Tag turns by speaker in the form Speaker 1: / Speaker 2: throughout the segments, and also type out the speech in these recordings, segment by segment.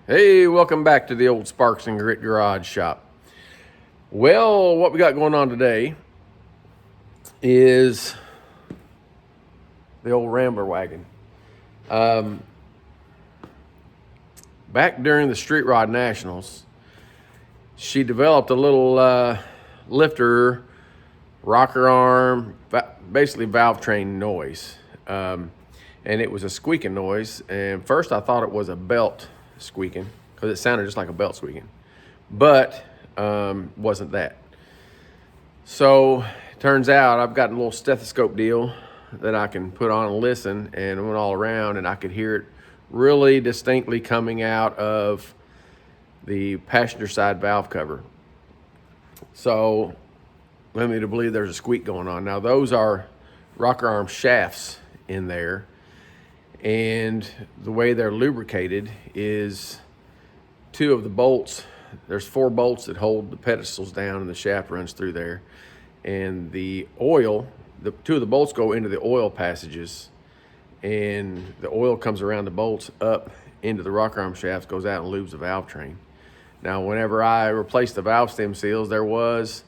Speaker 1: Hey, welcome back to the old Sparks and Grit Garage Shop. Well, what we got going on today is the old Rambler wagon. Back during the Street Rod Nationals, she developed a little lifter, rocker arm, basically valve train noise. And it was a squeaking noise. And first I thought it was a belt squeaking because it sounded just like a belt squeaking, but wasn't that. So it turns out I've got a little stethoscope deal that I can put on and listen, and I went all around and I could hear it really distinctly coming out of the passenger side valve cover. So led me to believe there's a squeak going on. Now those are rocker arm shafts in there, and the way they're lubricated is two of the bolts. There's 4 bolts that hold the pedestals down and the shaft runs through there, and the oil, the 2 of the bolts go into the oil passages, and the oil comes around the bolts up into the rocker arm shafts, goes out and lubes the valve train. Now whenever I replaced the valve stem seals, there was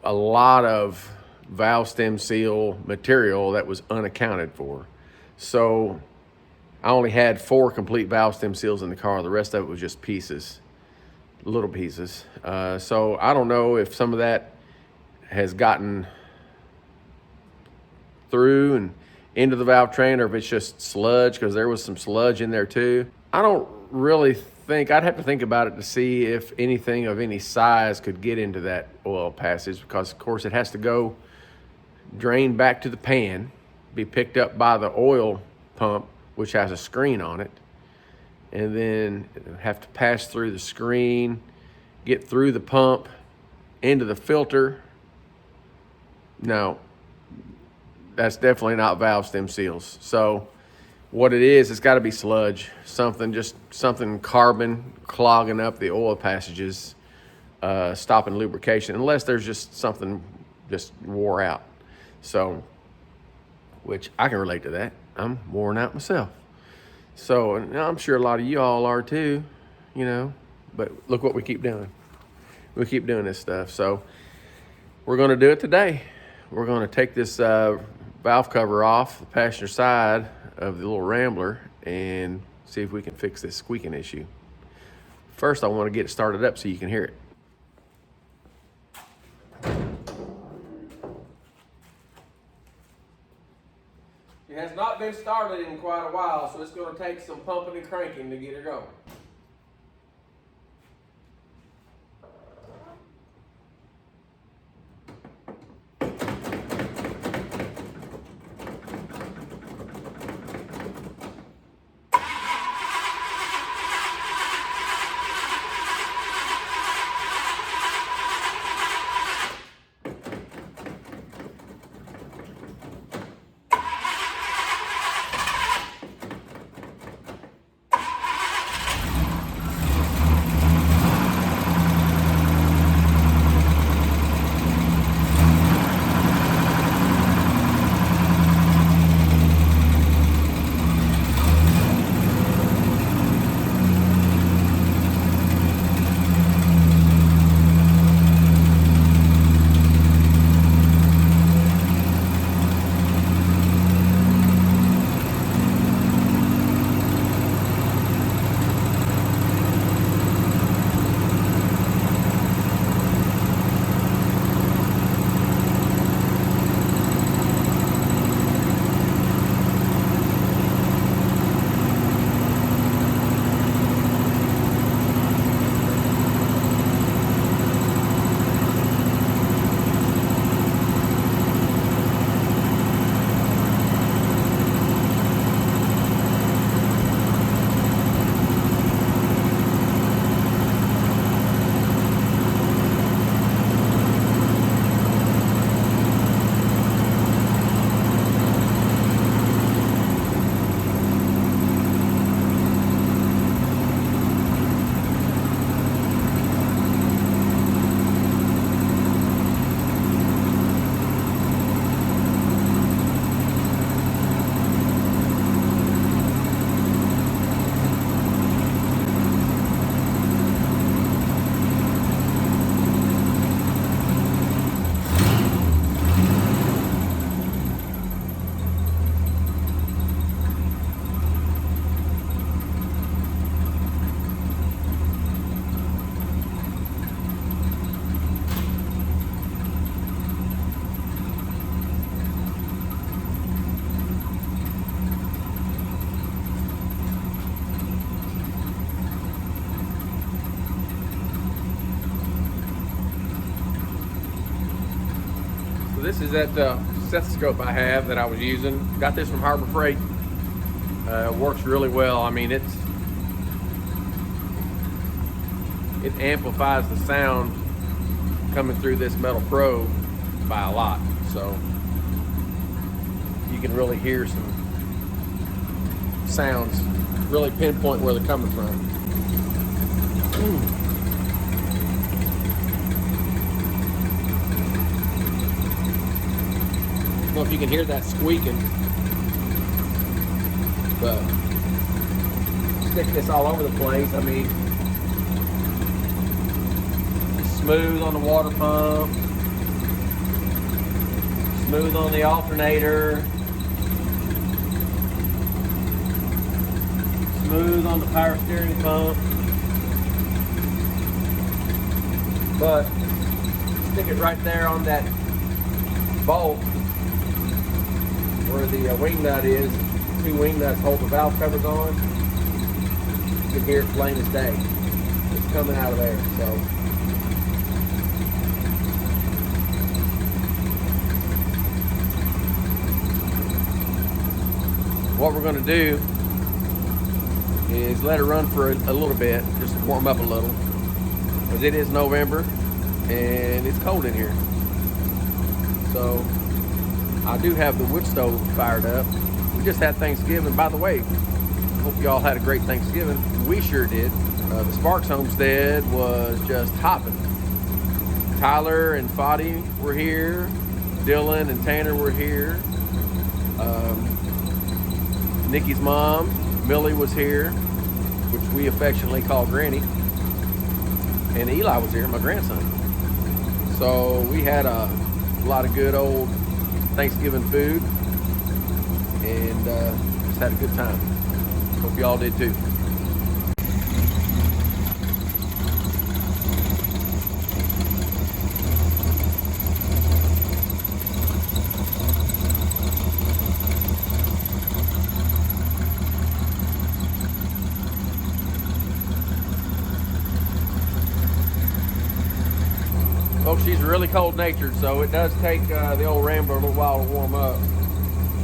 Speaker 1: a lot of valve stem seal material that was unaccounted for. So I only had 4 complete valve stem seals in the car. The rest of it was just pieces, little pieces. So I don't know if some of that has gotten through and into the valve train, or if it's just sludge, because there was some sludge in there too. I don't really think, I'd have to think about it to see if anything of any size could get into that oil passage, because of course it has to go drain back to the pan, be picked up by the oil pump, which has a screen on it, and then have to pass through the screen, get through the pump, into the filter. No, that's definitely not valve stem seals. So what it is, it's got to be sludge, something carbon clogging up the oil passages, stopping lubrication, unless there's just something just wore out. So, which I can relate to that. I'm worn out myself. So, and I'm sure a lot of you all are too, you know, but look what we keep doing. We keep doing this stuff. So we're going to do it today. We're going to take this valve cover off the passenger side of the little Rambler and see if we can fix this squeaking issue. First, I want to get it started up so you can hear it. It has not been started in quite a while, so it's going to take some pumping and cranking to get her going. this is that stethoscope I have that I was using. Got this from Harbor Freight. Works really well. I mean, it amplifies the sound coming through this metal probe by a lot. So you can really hear some sounds, really pinpoint where they're coming from. I don't know if you can hear that squeaking, but stick this all over the place. I mean, smooth on the water pump, smooth on the alternator, smooth on the power steering pump. But stick it right there on that bolt where the wing nut is. 2 wing nuts hold the valve covers on. You can hear it plain as day. It's coming out of there. So what we're going to do is let it run for a little bit, just to warm up a little, because it is November and it's cold in here. So I do have the wood stove fired up. We just had Thanksgiving. By the way, hope you all had a great Thanksgiving. We sure did. The Sparks homestead was just hopping. Tyler and Fadi were here. Dylan and Tanner were here. Nikki's mom, Millie, was here, which we affectionately call Granny. And Eli was here, my grandson. So we had a lot of good old Thanksgiving food and just had a good time. Hope you all did too. Folks, she's really cold natured, so it does take the old Rambler a little while to warm up.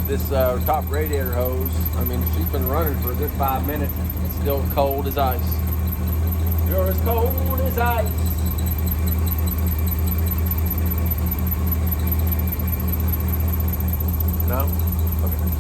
Speaker 1: This top radiator hose, I mean, she's been running for a good 5 minutes. It's still cold as ice. You're as cold as ice. No? Okay.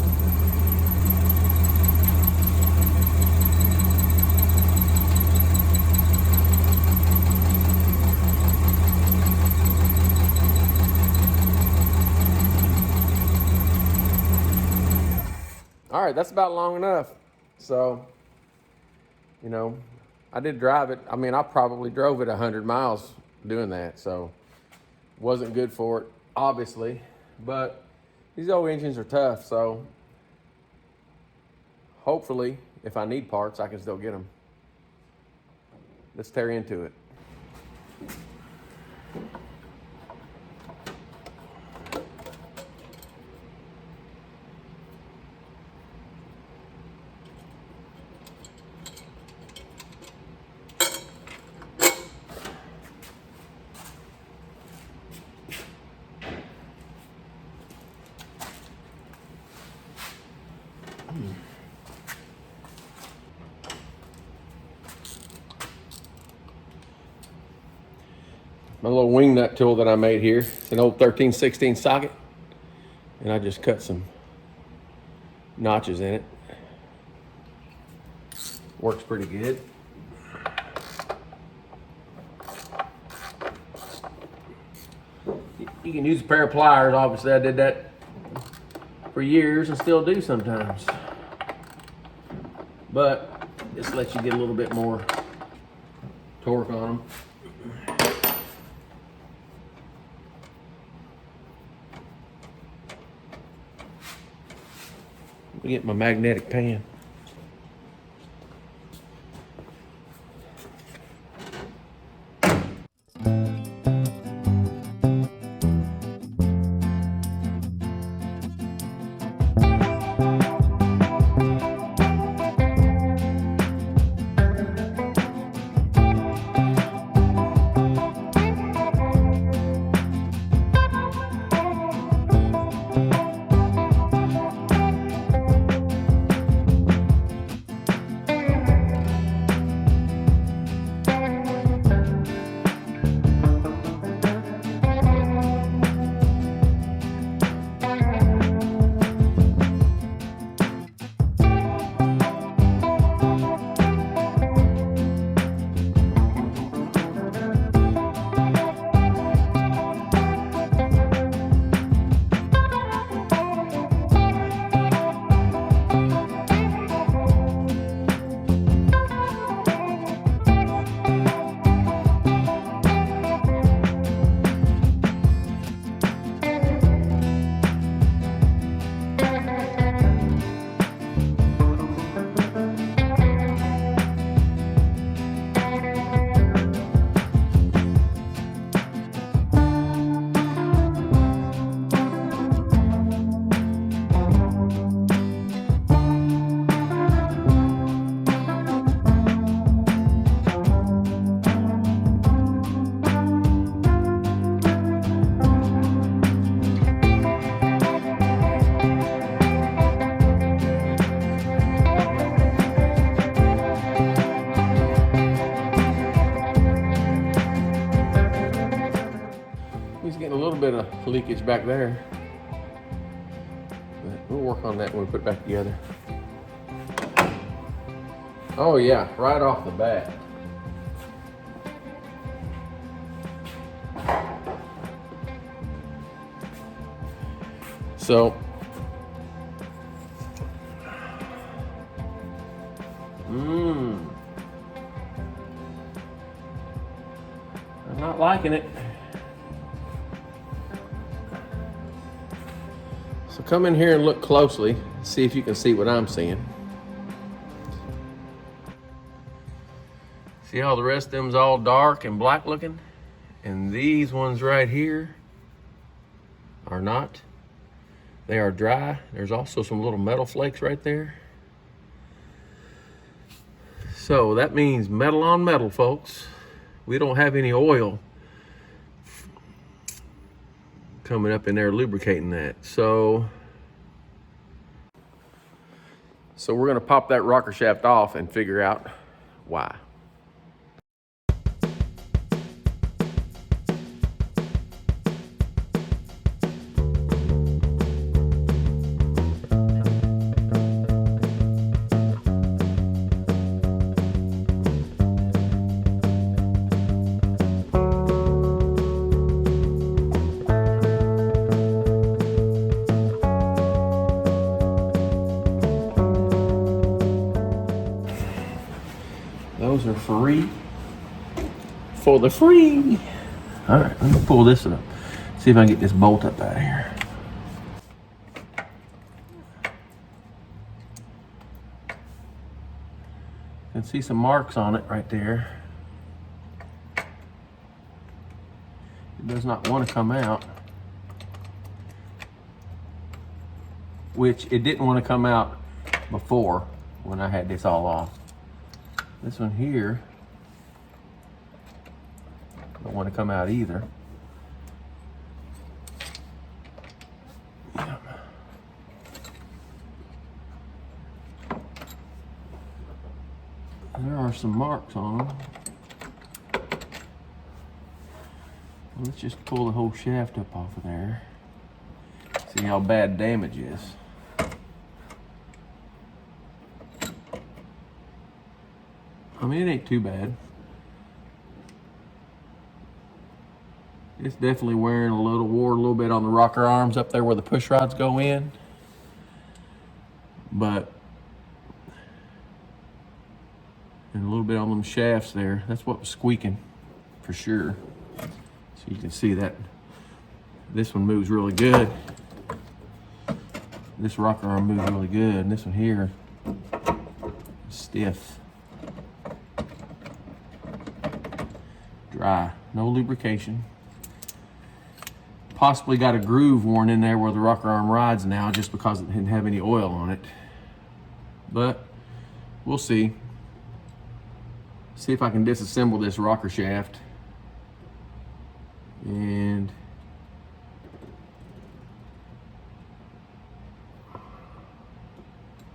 Speaker 1: All right, that's about long enough. So, you know, I did drive it. I mean, I probably drove it 100 miles doing that. So, wasn't good for it, obviously. But these old engines are tough. So, hopefully, if I need parts, I can still get them. Let's tear into it. My little wing nut tool that I made here. It's an old 13/16 socket. And I just cut some notches in it. Works pretty good. You can use a pair of pliers. Obviously, I did that for years and still do sometimes. But this lets you get a little bit more torque on them. Let me get my magnetic pan. He's getting a little bit of leakage back there. But we'll work on that when we put it back together. Oh yeah, right off the bat. So, I'm not liking it. So come in here and look closely, see if you can see what I'm seeing. See how the rest of them's all dark and black looking? And these ones right here are not. They are dry. There's also some little metal flakes right there. So that means metal on metal, folks. We don't have any oil coming up in there lubricating that. So we're gonna pop that rocker shaft off and figure out why. Those are free for the free. All right, let me pull this up. See if I can get this bolt up out of here. You can see some marks on it right there. It does not want to come out, which it didn't want to come out before when I had this all off. This one here don't want to come out either. Yeah. There are some marks on them. Let's just pull the whole shaft up off of there. See how bad damage is. I mean, it ain't too bad. It's definitely wearing a little, wore a little bit on the rocker arms up there where the push rods go in. But, and a little bit on them shafts there. That's what was squeaking for sure. So you can see that this one moves really good. This rocker arm moves really good. And this one here is stiff. Dry, no lubrication. Possibly got a groove worn in there where the rocker arm rides now just because it didn't have any oil on it. But we'll see. See if I can disassemble this rocker shaft and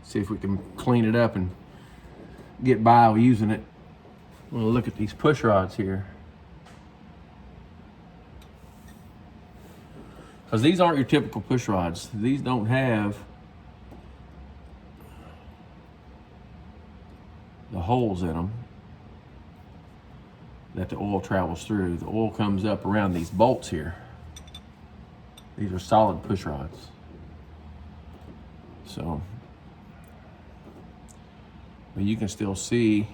Speaker 1: see if we can clean it up and get by using it. We'll look at these push rods here. Because these aren't your typical push rods. These don't have the holes in them that the oil travels through. The oil comes up around these bolts here. These are solid push rods. So, but you can still see,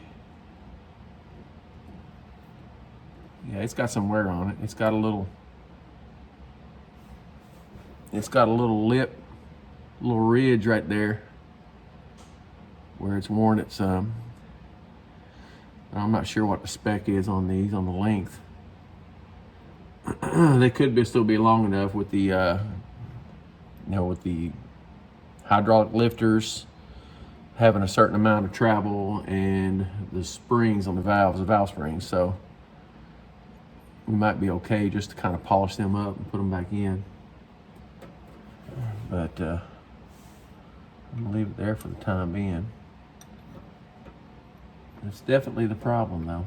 Speaker 1: yeah, it's got some wear on it. It's got a little lip, little ridge right there where it's worn at some. I'm not sure what the spec is on these, on the length. They could still be long enough with the, with the hydraulic lifters having a certain amount of travel and the springs on the valves, the valve springs. So we might be okay just to kind of polish them up and put them back in. But I'm gonna leave it there for the time being. It's definitely the problem though.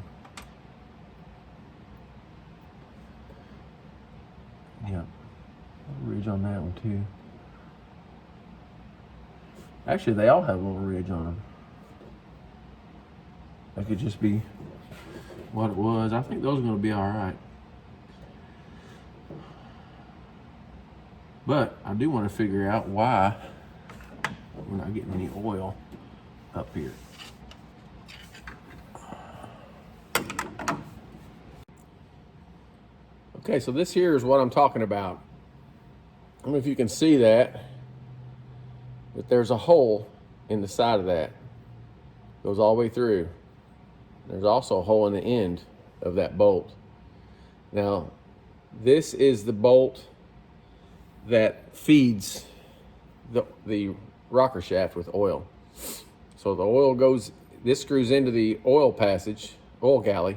Speaker 1: Yeah, ridge on that one too. Actually, they all have a little ridge on them. That could just be what it was. I think those are going to be all right. But I do want to figure out why we're not getting any oil up here. Okay, so this here is what I'm talking about. I don't know if you can see that, but there's a hole in the side of that. Goes all the way through. There's also a hole in the end of that bolt. Now, this is the bolt that feeds the rocker shaft with oil. So the oil goes, this screws into the oil passage, oil galley.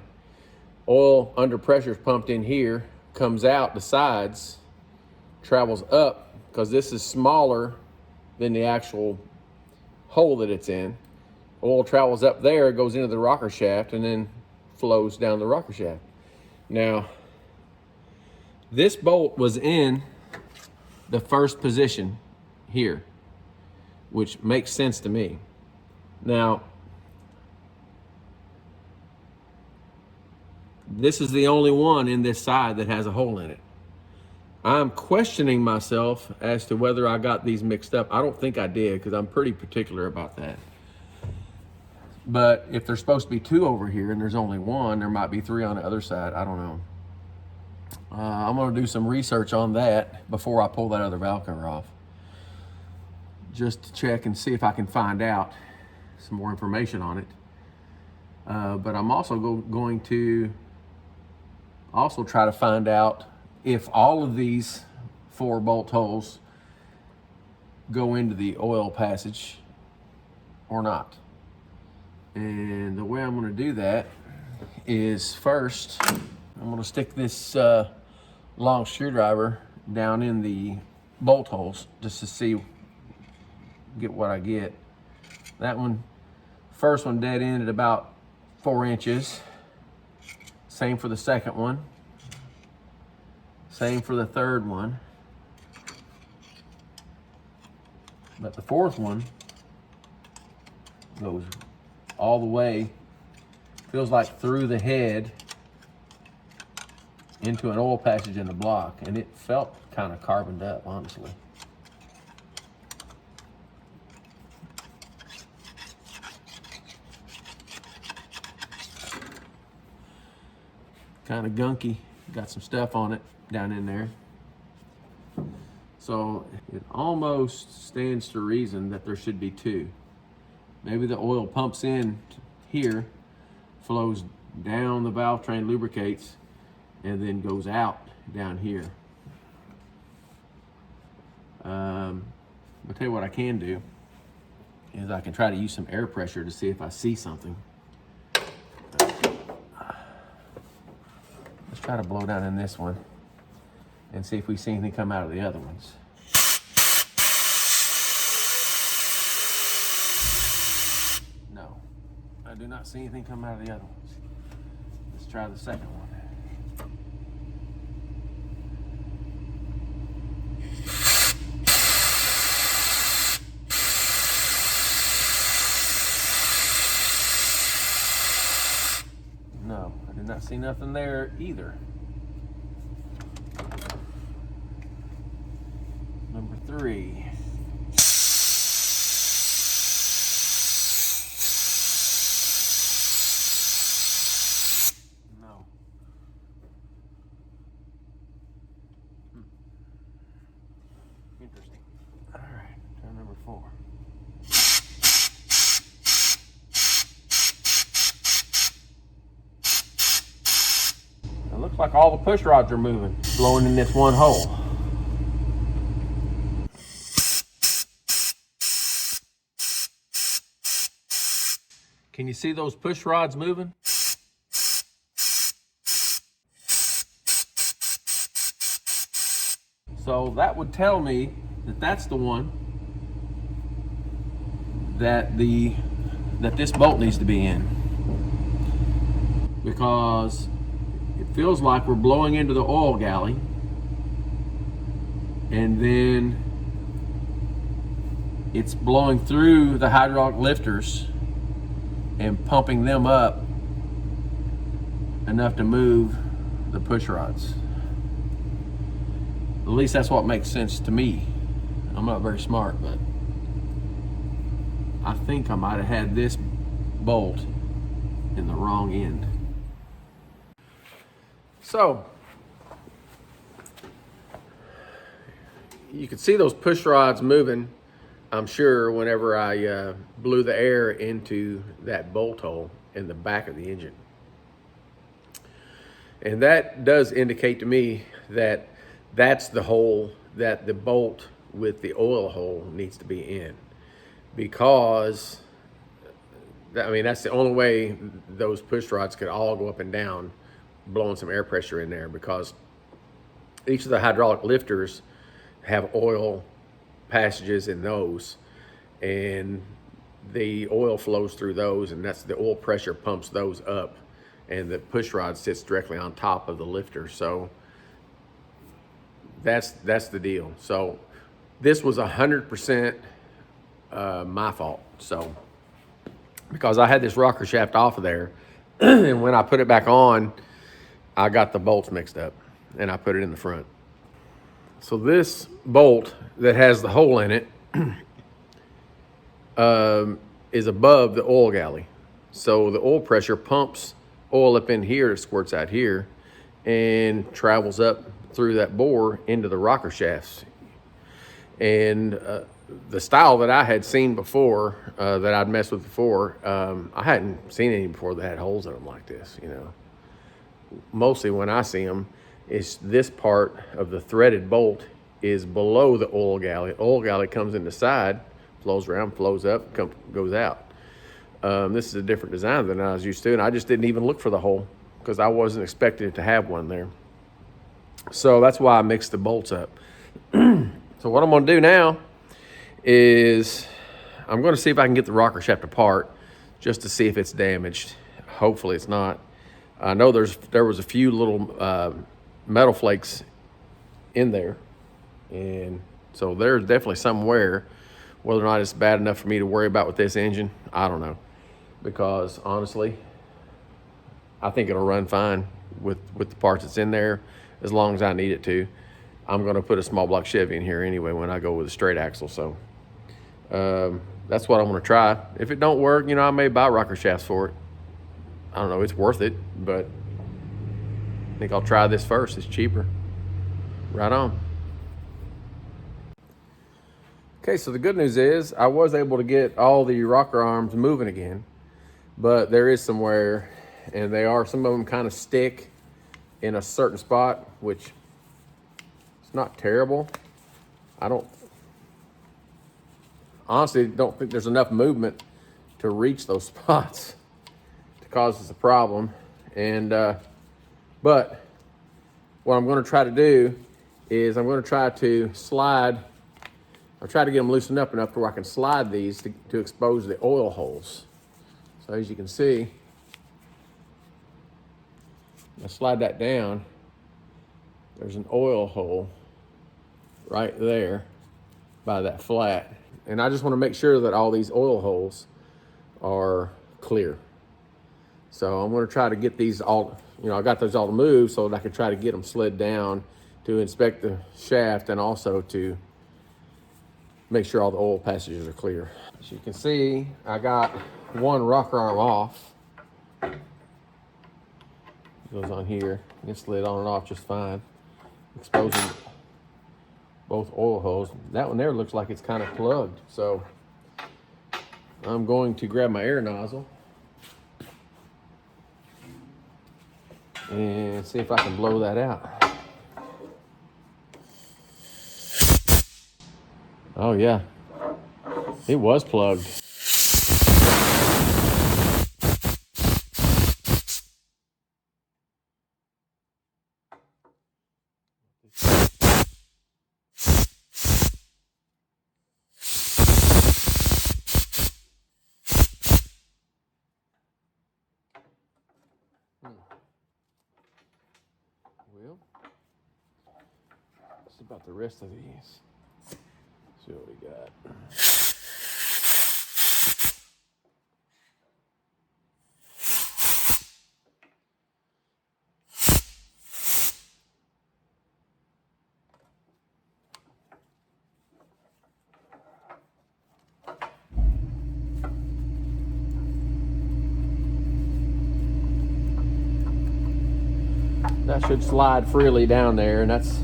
Speaker 1: Oil under pressure is pumped in here, comes out the sides, travels up, because this is smaller than the actual hole that it's in. Oil travels up there, goes into the rocker shaft, and then flows down the rocker shaft. Now, this bolt was in the first position here, which makes sense to me. Now, this is the only one in this side that has a hole in it. I'm questioning myself as to whether I got these mixed up. I don't think I did, because I'm pretty particular about that. But if there's supposed to be two over here and there's only one, there might be three on the other side. I don't know. I'm going to do some research on that before I pull that other valve cover off, just to check and see if I can find out some more information on it. But I'm also going to also try to find out if all of these 4 bolt holes go into the oil passage or not. And the way I'm going to do that is, first I'm going to stick this long screwdriver down in the bolt holes just to see, get what I get. That one, first one dead end at about 4 inches. Same for the second one. Same for the third one. But the fourth one goes all the way, feels like through the head into an oil passage in the block, and it felt kind of carboned up, honestly. Kind of gunky, got some stuff on it down in there. So it almost stands to reason that there should be 2. Maybe the oil pumps in here, flows down the valve train, lubricates, and then goes out down here. I'll tell you what I can do is I can try to use some air pressure to see if I see something. Let's try to blow down in this one and see if we see anything come out of the other ones. No, I do not see anything come out of the other ones. Let's try the second one. No, I did not see nothing there either. Number 3. No. Interesting. All right, try number 4. It looks like all the push rods are moving, blowing in this one hole. Can you see those push rods moving? So that would tell me that that's the one that this bolt needs to be in, because it feels like we're blowing into the oil galley and then it's blowing through the hydraulic lifters and pumping them up enough to move the push rods. At least that's what makes sense to me. I'm not very smart, but I think I might have had this bolt in the wrong end. So you can see those push rods moving, I'm sure, whenever I blew the air into that bolt hole in the back of the engine. And that does indicate to me that that's the hole that the bolt with the oil hole needs to be in, because I mean, that's the only way those push rods could all go up and down, blowing some air pressure in there, because each of the hydraulic lifters have oil passages in those, and the oil flows through those, and that's the oil pressure pumps those up, and the push rod sits directly on top of the lifter. So that's the deal. So this was 100% my fault. So because I had this rocker shaft off of there, and when I put it back on, I got the bolts mixed up, and I put it in the front. So this bolt that has the hole in it is above the oil galley. So the oil pressure pumps oil up in here, squirts out here, and travels up through that bore into the rocker shafts. And the style that I had seen before, that I'd messed with before, I hadn't seen any before that had holes in them like this, you know. Mostly when I see them, it's this part of the threaded bolt is below the oil galley. Oil galley comes in the side, flows around, flows up, goes out. This is a different design than I was used to, and I just didn't even look for the hole because I wasn't expecting it to have one there. So that's why I mixed the bolts up. So what I'm going to do now is I'm going to see if I can get the rocker shaft apart just to see if it's damaged. Hopefully it's not. I know there was a few little metal flakes in there, and so there's definitely somewhere. Whether or not it's bad enough for me to worry about with this engine, I don't know, because honestly, I think it'll run fine with the parts that's in there as long as I need it to. I'm going to put a small block Chevy in here anyway when I go with a straight axle, so that's what I'm going to try. If it don't work, you know, I may buy rocker shafts for it. I don't know, it's worth it, but I think I'll try this first. It's cheaper. Right on. Okay, so the good news is I was able to get all the rocker arms moving again, but there is some wear, and some of them kind of stick in a certain spot, which it's not terrible. I honestly don't think there's enough movement to reach those spots to cause us a problem. And but what I'm going to try to do is I'm going to try to slide. I'll try to get them loosened up enough to where I can slide these to expose the oil holes. So as you can see, I slide that down. There's an oil hole right there by that flat. And I just want to make sure that all these oil holes are clear. So I'm going to try to get these all, you know, I got those all to move so that I can try to get them slid down to inspect the shaft and also to make sure all the oil passages are clear. As you can see, I got one rocker arm off. It goes on here. It slid on and off just fine, exposing both oil holes. That one there looks like it's kind of plugged. So I'm going to grab my air nozzle and see if I can blow that out. Oh yeah, it was plugged. Well, about the rest of these. Let's see what we got. That should slide freely down there, and that's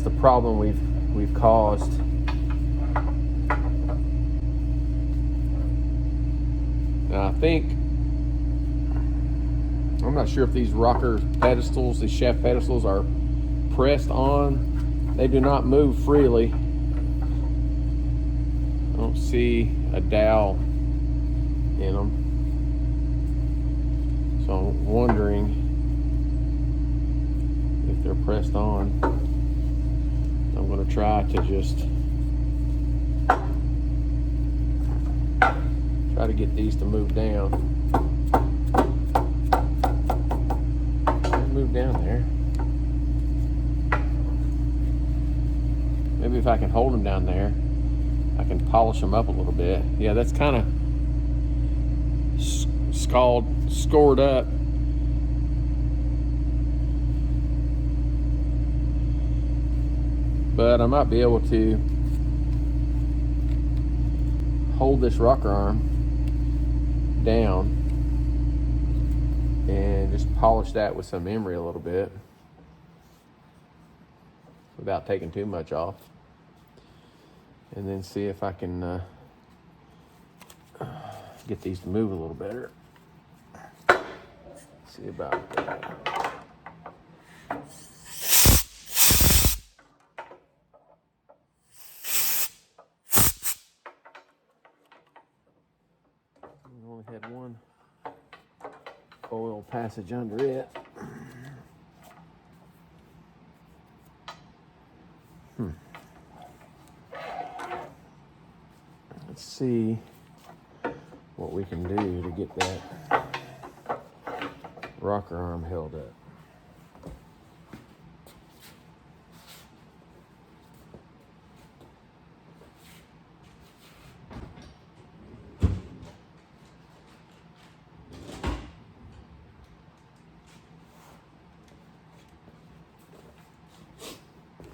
Speaker 1: the problem we've caused. Now I think, I'm not sure if these rocker pedestals, these shaft pedestals are pressed on. They do not move freely. I don't see a dowel in them. So I'm wondering if they're pressed on. I'm going to try to just try to get these to move down. Move down there. Maybe if I can hold them down there, I can polish them up a little bit. Yeah, that's kind of scored up. But I might be able to hold this rocker arm down and just polish that with some emery a little bit without taking too much off, and then see if I can get these to move a little better. See about that. We only had one oil passage under it. Let's see what we can do to get that rocker arm held up.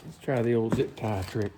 Speaker 1: Let's try the old zip tie trick.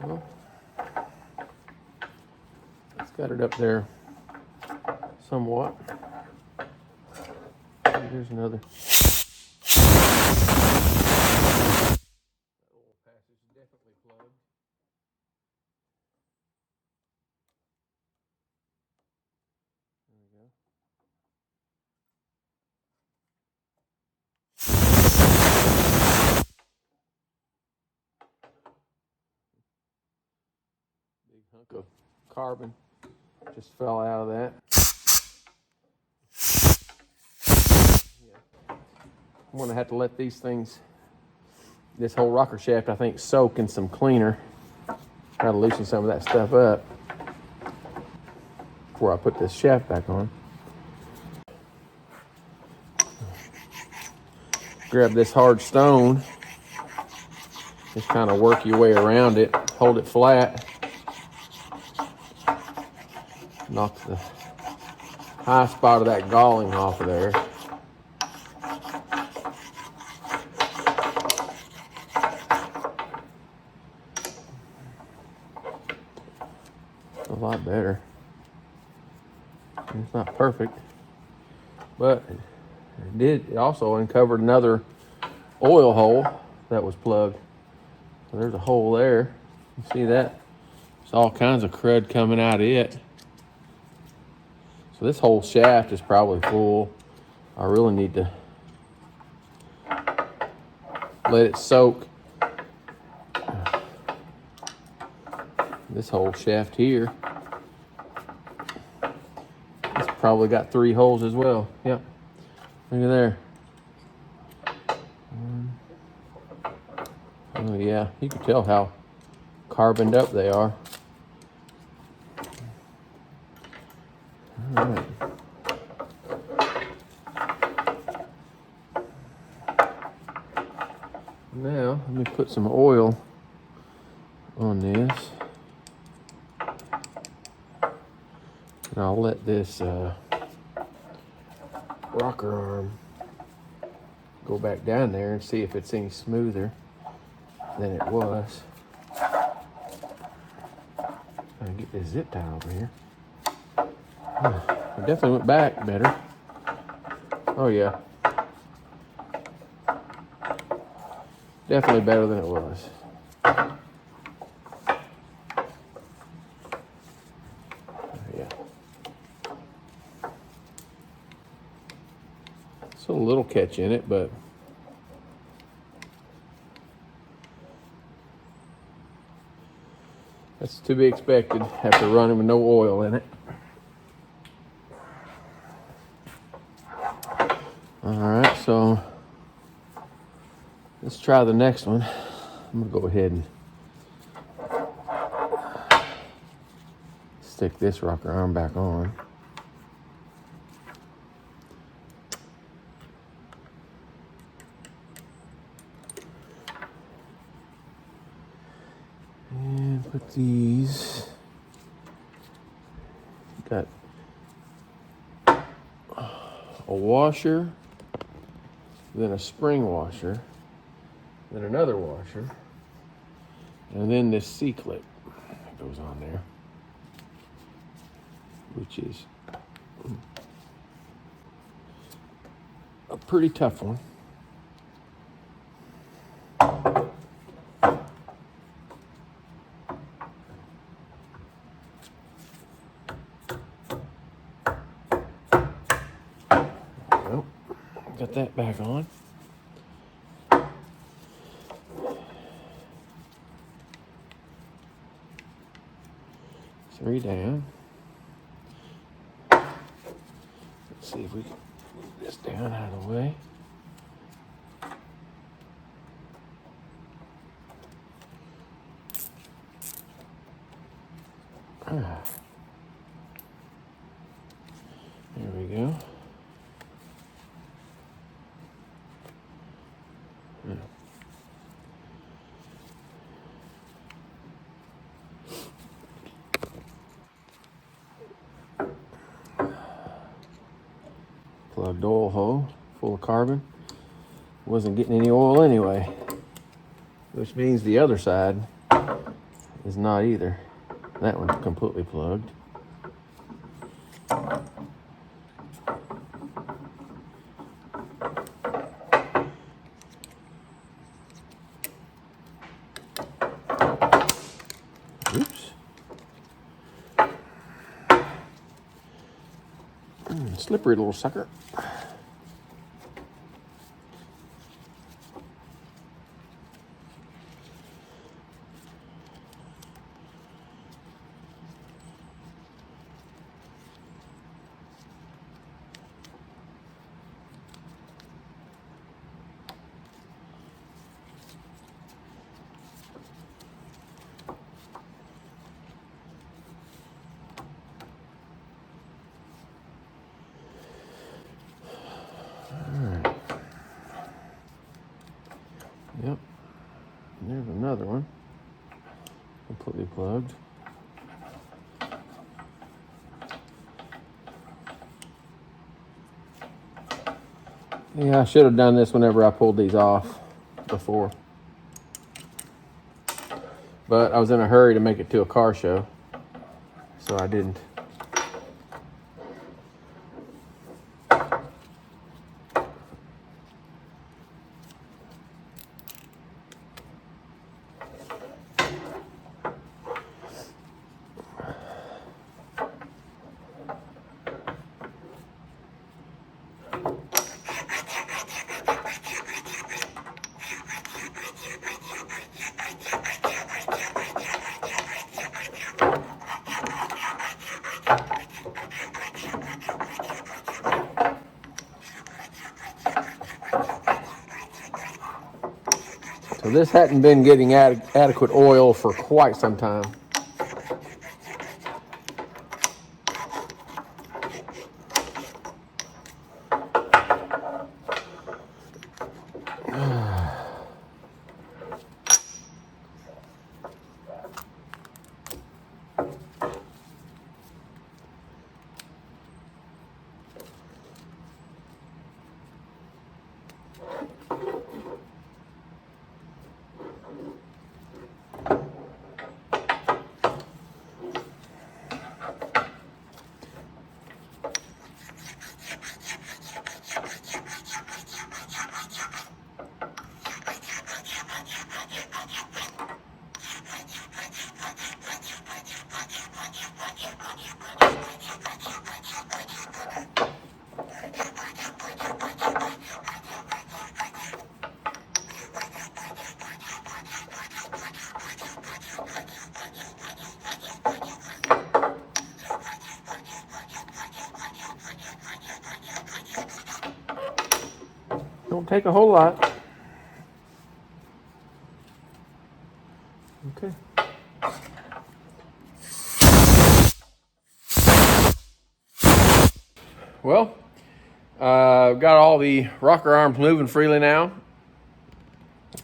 Speaker 1: Well, it's got it up there somewhat. Here's another. That oil passage is definitely plugged. There we go. Big hunk of carbon just fell out of that. Yeah. I'm gonna have to let these things, this whole rocker shaft, I think, soak in some cleaner. Try to loosen some of that stuff up before I put this shaft back on. Grab this hard stone, just kind of work your way around it, hold it flat, knock the high spot of that galling off of there. A lot better. It's not perfect, but it also uncovered another oil hole that was plugged. So there's a hole there. You see that? There's all kinds of crud coming out of it. So this whole shaft is probably full I really need to let it soak. This whole shaft here, it's probably got 3 holes as well. Yep, look at there. Oh yeah, you can tell how carboned up they are. All right. Now, let me put some oil on this. And I'll let this rocker arm go back down there and see if it's any smoother than it was. I'll get this zip tie over here. It definitely went back better. Oh yeah. Definitely better than it was. Yeah. So a little catch in it, but that's to be expected after running with no oil in it. All right, so let's try the next one. I'm gonna go ahead and stick this rocker arm back on. And put these, got a washer, then a spring washer, then another washer, and then this C-clip that goes on there, which is a pretty tough one. Well, got that back on. 3 down. Let's see if we can move this down out of the way. There we go. Plugged oil hole full of carbon. Wasn't getting any oil anyway, which means the other side is not either. That one's completely plugged. Oops. Slippery little sucker. Yep, there's another one, completely plugged. Yeah, I should have done this whenever I pulled these off before, but I was in a hurry to make it to a car show, so I didn't. So this hadn't been getting adequate oil for quite some time. Don't take a whole lot. Okay. Well, I've got all the rocker arms moving freely now,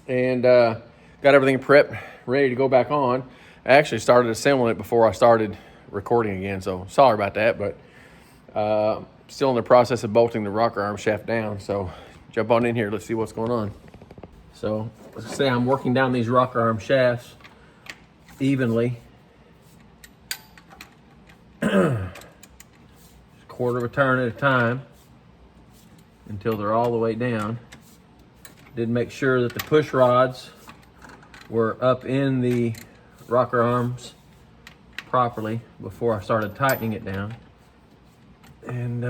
Speaker 1: and got everything prepped, ready to go back on. I actually started assembling it before I started recording again, so sorry about that, but still in the process of bolting the rocker arm shaft down, so jump on in here, let's see what's going on. So, let's say I'm working down these rocker arm shafts evenly. Quarter of a turn at a time until they're all the way down. Did make sure that the push rods were up in the rocker arms properly before I started tightening it down. And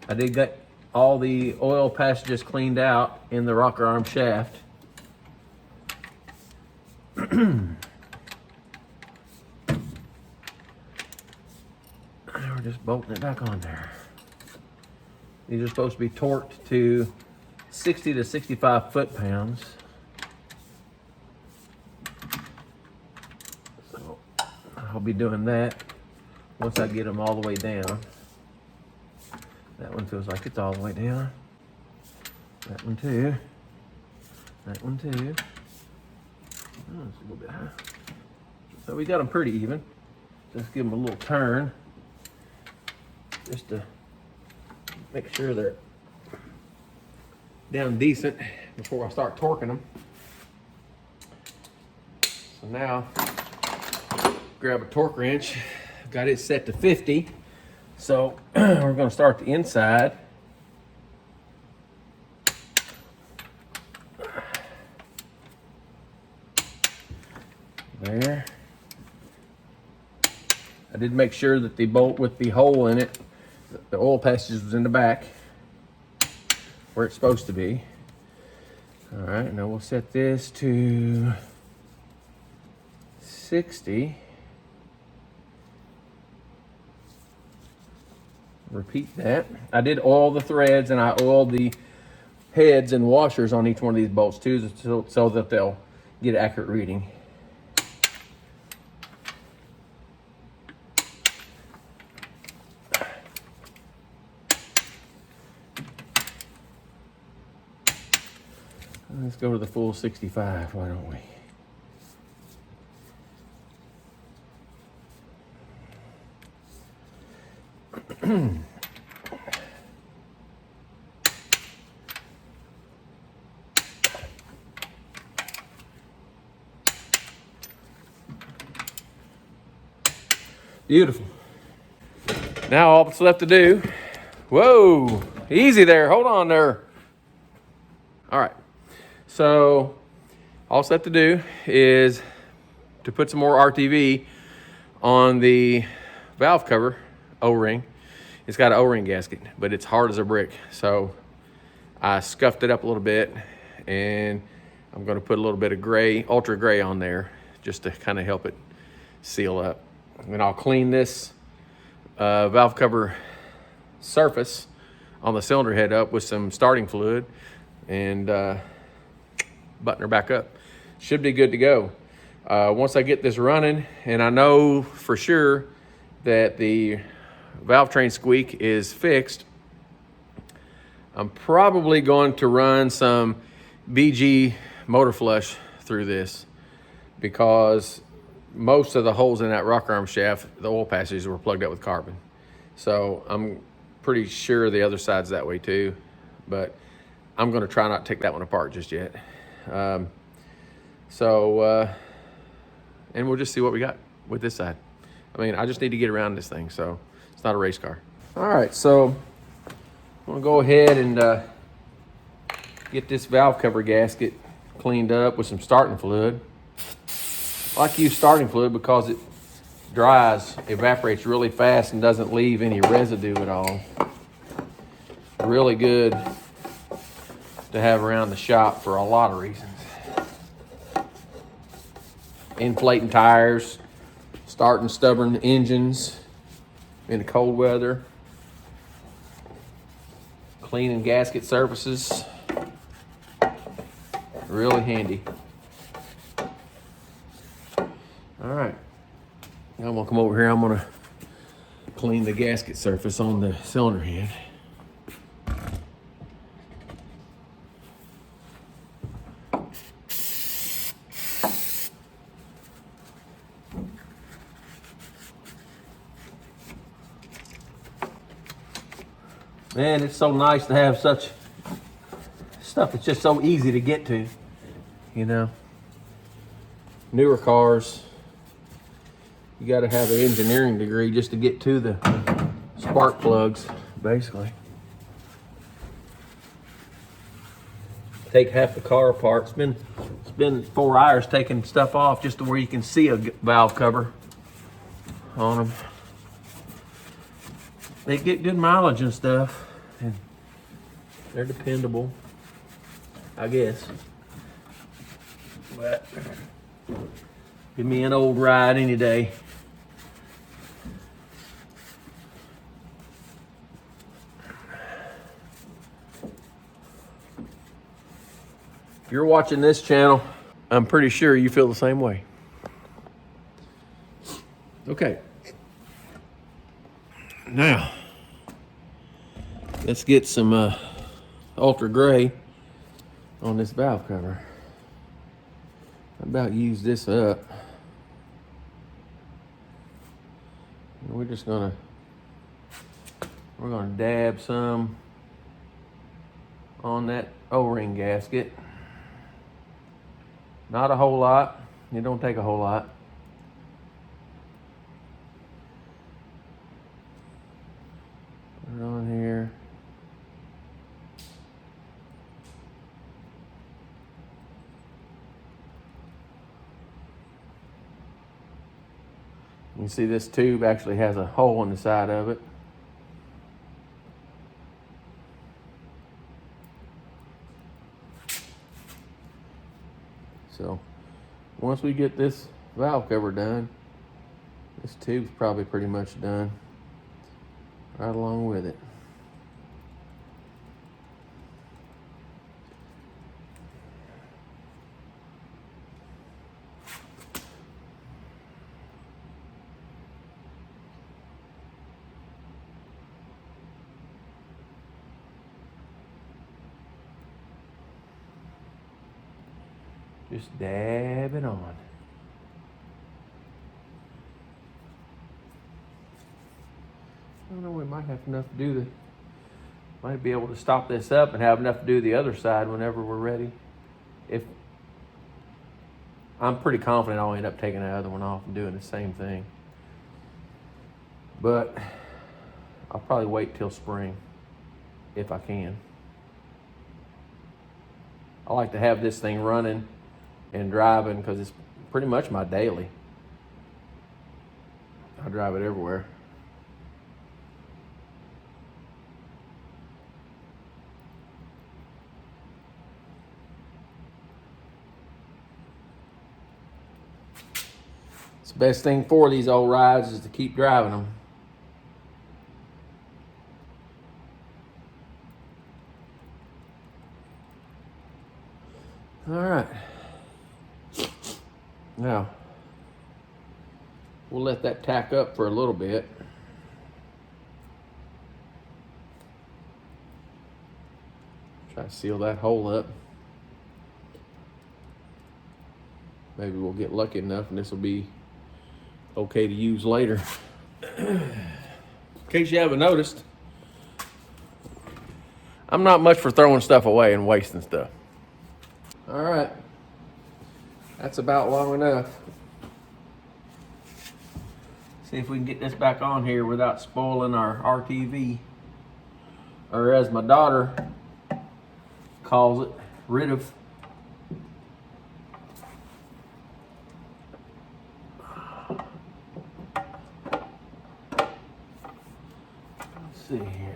Speaker 1: I did get all the oil passages cleaned out in the rocker arm shaft. We're just bolting it back on there. These are supposed to be torqued to 60 to 65 foot-pounds. So I'll be doing that once I get them all the way down. That one feels like it's all the way down. That one too. That one too. Oh, it's a little bit high. So we got them pretty even. Just give them a little turn, just to make sure they're down decent before I start torquing them. So now, grab a torque wrench. Got it set to 50. So we're going to start the inside. There. I did make sure that the bolt with the hole in it, the oil passage was in the back where it's supposed to be. All right, now we'll set this to 60. Repeat that. I did oil the threads and I oiled the heads and washers on each one of these bolts too, so that they'll get an accurate reading. Let's go to the full 65, why don't we? Beautiful. Now all that's left to do, whoa, easy there, hold on there. All right, so all that's left to do is to put some more RTV on the valve cover O-ring. It's got an O-ring gasket, but it's hard as a brick. So I scuffed it up a little bit, and I'm gonna put a little bit of gray, ultra gray on there, just to kind of help it seal up. And I'll clean this valve cover surface on the cylinder head up with some starting fluid. and button her back up. Should be good to go. Once I get this running, and I know for sure that the valve train squeak is fixed, I'm probably going to run some BG motor flush through this, because most of the holes in that rocker arm shaft, the oil passages, were plugged up with carbon. So I'm pretty sure the other side's that way too, but I'm gonna try not to take that one apart just yet. And we'll just see what we got with this side. I mean, I just need to get around this thing, so it's not a race car. All right, so I'm gonna go ahead and get this valve cover gasket cleaned up with some starting fluid. I like to use starting fluid because it dries, evaporates really fast, and doesn't leave any residue at all. Really good to have around the shop for a lot of reasons. Inflating tires, starting stubborn engines in the cold weather, cleaning gasket surfaces, really handy. All right, now I'm gonna come over here. I'm gonna clean the gasket surface on the cylinder head. Man, it's so nice to have such stuff that's just so easy to get to, you know. Newer cars, you got to have an engineering degree just to get to the spark plugs, basically. Take half the car apart. It's been 4 hours taking stuff off just to where you can see a valve cover on them. They get good mileage and stuff, and they're dependable, I guess. But give me an old ride any day. If you're watching this channel, I'm pretty sure you feel the same way. Okay. Now, let's get some ultra gray on this valve cover. I about use this up. We're gonna dab some on that O-ring gasket. Not a whole lot. It don't take a whole lot. Put it on here. You can see this tube actually has a hole in the side of it. So once we get this valve cover done, this tube's probably pretty much done right along with it. Just dab it on. I don't know, we might have enough to do might be able to stop this up and have enough to do the other side whenever we're ready. If I'm pretty confident I'll end up taking the other one off and doing the same thing. But I'll probably wait till spring if I can. I like to have this thing running and driving because it's pretty much my daily. I drive it everywhere. It's the best thing for these old rides is to keep driving them. All right. Now, we'll let that tack up for a little bit. Try to seal that hole up. Maybe we'll get lucky enough and this will be okay to use later. In case you haven't noticed, I'm not much for throwing stuff away and wasting stuff. All right, that's about long enough. See if we can get this back on here without spoiling our RTV, or as my daughter calls it, rid of. Let's see here.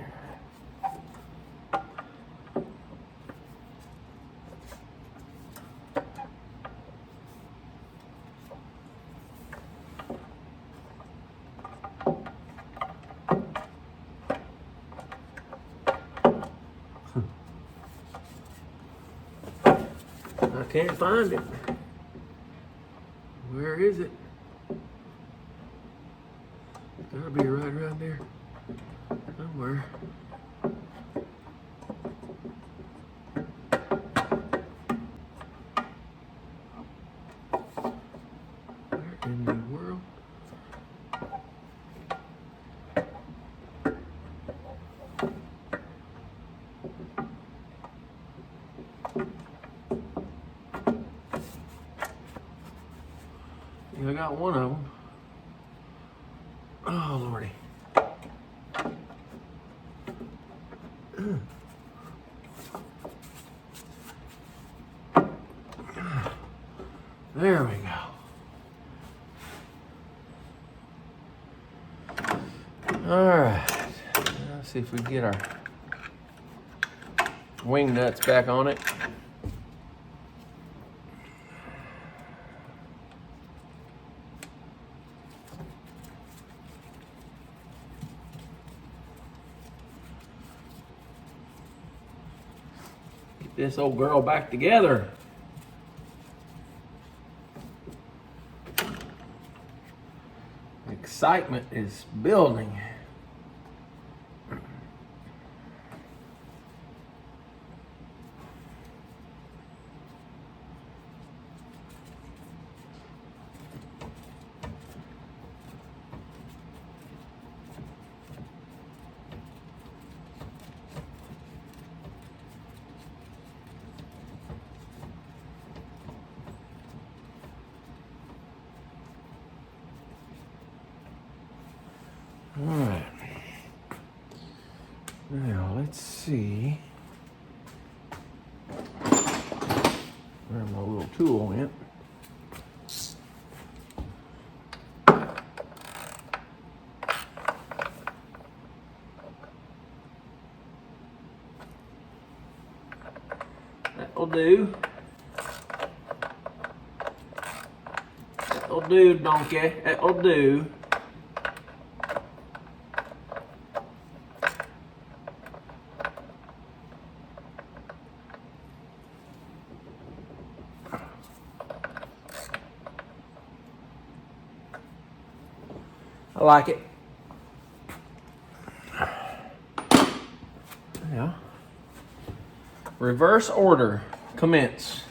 Speaker 1: I can't find it. Where is it? It's gotta be right around there somewhere. Where in the world? I got one of them. Oh, Lordy. There we go. All right. Let's see if we can get our wing nuts back on it. Get this old girl back together. Excitement is building. All right. Now let's see where my little tool went. That'll do. That'll do, donkey. That'll do. I like it. Yeah. Reverse order. Commence.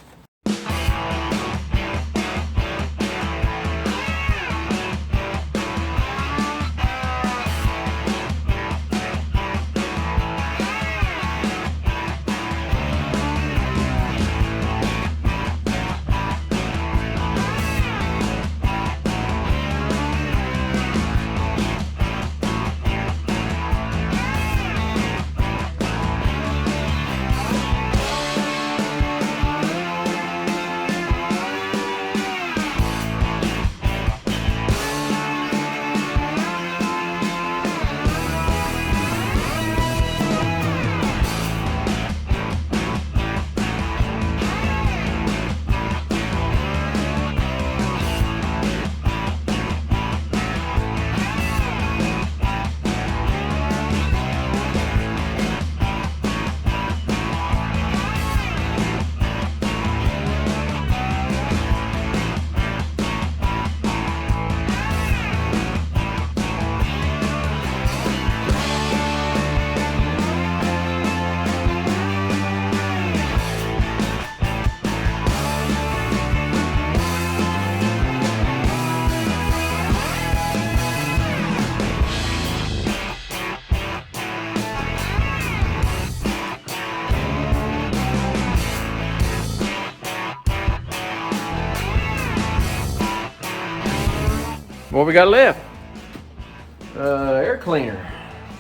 Speaker 1: What we got left? Air cleaner.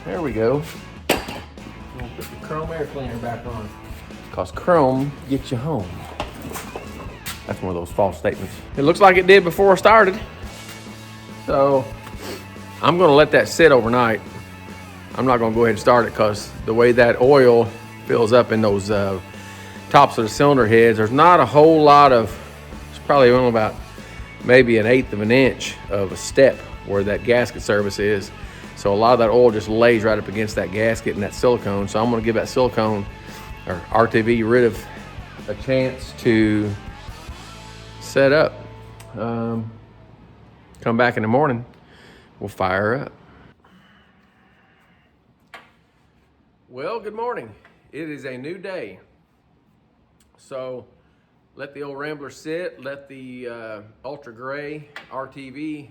Speaker 1: There we go. We'll put the chrome air cleaner back on. Cause chrome gets you home. That's one of those false statements. It looks like it did before I started. So I'm gonna let that sit overnight. I'm not gonna go ahead and start it because the way that oil fills up in those tops of the cylinder heads, there's not a whole lot of, it's probably only about maybe 1/8 of an inch of a step where that gasket service is. So a lot of that oil just lays right up against that gasket and that silicone. So I'm gonna give that silicone or RTV rid of a chance to set up. Come back in the morning, we'll fire up. Well, good morning. It is a new day. So let the old Rambler sit, let the Ultra Gray RTV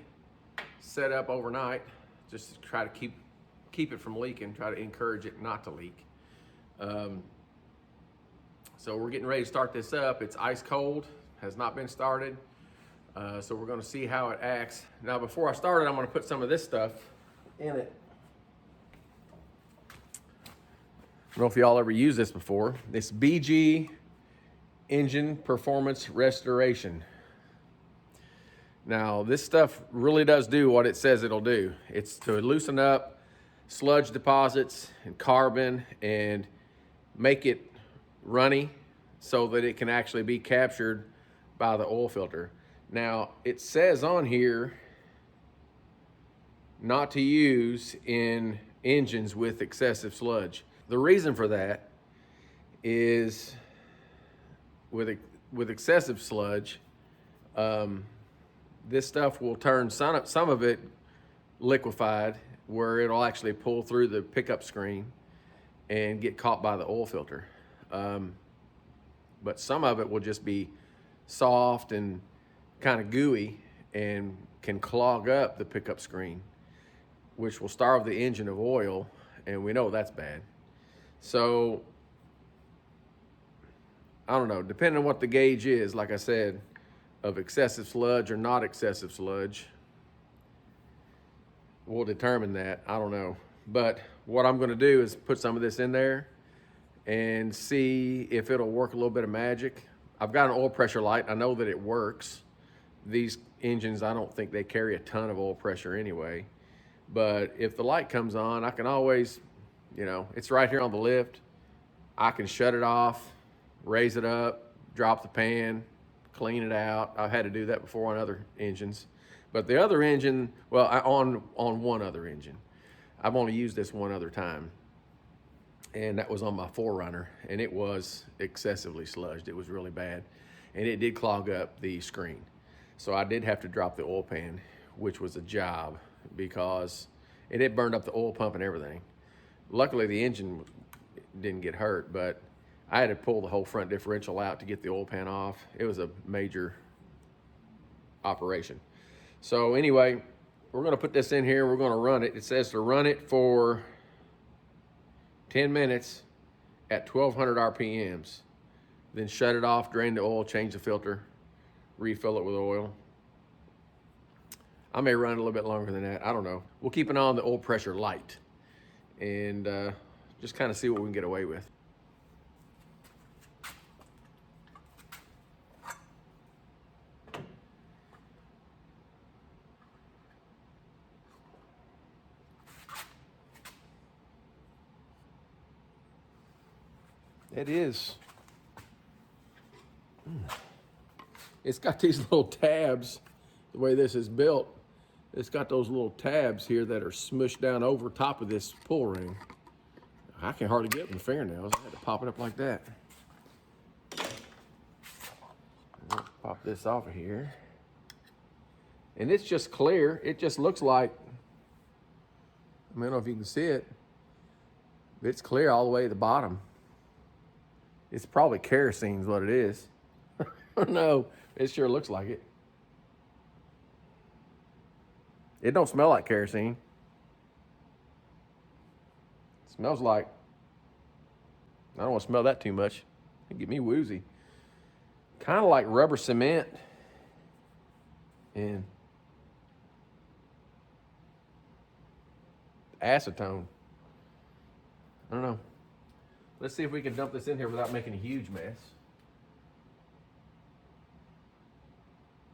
Speaker 1: set up overnight, just to try to keep it from leaking, try to encourage it not to leak. So we're getting ready to start this up. It's ice cold, has not been started. So we're gonna see how it acts. Now before I start it, I'm gonna put some of this stuff in it. I don't know if y'all ever used this before. This BG Engine Performance Restoration. Now this stuff really does do what it says it'll do. It's to loosen up sludge deposits and carbon and make it runny so that it can actually be captured by the oil filter. Now it says on here not to use in engines with excessive sludge. The reason for that is with excessive sludge, this stuff will turn some of it liquefied where it'll actually pull through the pickup screen and get caught by the oil filter. But some of it will just be soft and kind of gooey and can clog up the pickup screen, which will starve the engine of oil, and we know that's bad. So, I don't know, depending on what the gauge is, like I said, of excessive sludge or not excessive sludge, we'll determine that. I don't know. But what I'm gonna do is put some of this in there and see if it'll work a little bit of magic. I've got an oil pressure light. I know that it works. These engines, I don't think they carry a ton of oil pressure anyway. But if the light comes on, I can always, you know, it's right here on the lift. I can shut it off, raise it up, drop the pan, clean it out. I've had to do that before on other engines. But the other engine, well, on one other engine. I've only used this one other time. And that was on my 4Runner, and it was excessively sludged. It was really bad. And it did clog up the screen. So I did have to drop the oil pan, which was a job because it had burned up the oil pump and everything. Luckily, the engine didn't get hurt, but I had to pull the whole front differential out to get the oil pan off. It was a major operation. So anyway, we're gonna put this in here. We're gonna run it. It says to run it for 10 minutes at 1200 RPMs. Then shut it off, drain the oil, change the filter, refill it with oil. I may run it a little bit longer than that. I don't know. We'll keep an eye on the oil pressure light and just kind of see what we can get away with. It is. It's got these little tabs, the way this is built. It's got those little tabs here that are smushed down over top of this pull ring. I can hardly get up my fingernails. I had to pop it up like that. Pop this off of here. And it's just clear. It just looks like, I don't know if you can see it, but it's clear all the way to the bottom. It's probably kerosene is what it is. No, it sure looks like it. It don't smell like kerosene. It smells like, I don't want to smell that too much. It'd get me woozy. Kind of like rubber cement. And acetone. I don't know. Let's see if we can dump this in here without making a huge mess.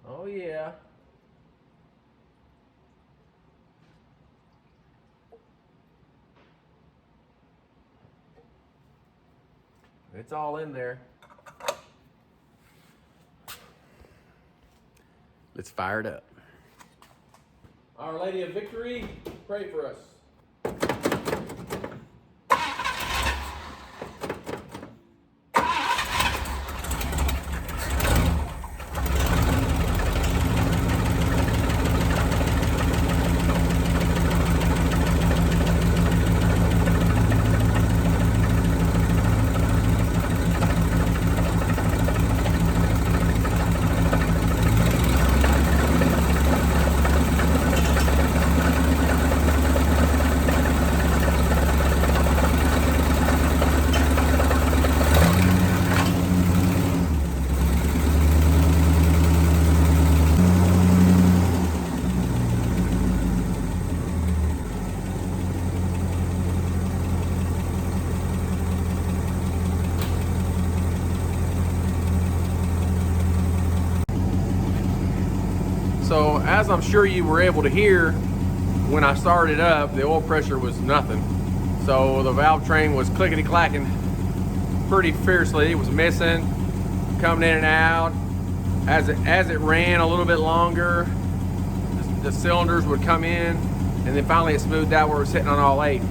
Speaker 1: Oh yeah. It's all in there. Let's fire it up. Our Lady of Victory, pray for us. So as I'm sure you were able to hear, when I started up, the oil pressure was nothing. So the valve train was clickety clacking pretty fiercely. It was missing, coming in and out. As it ran a little bit longer, the cylinders would come in, and then finally it smoothed out where it was hitting on all 8,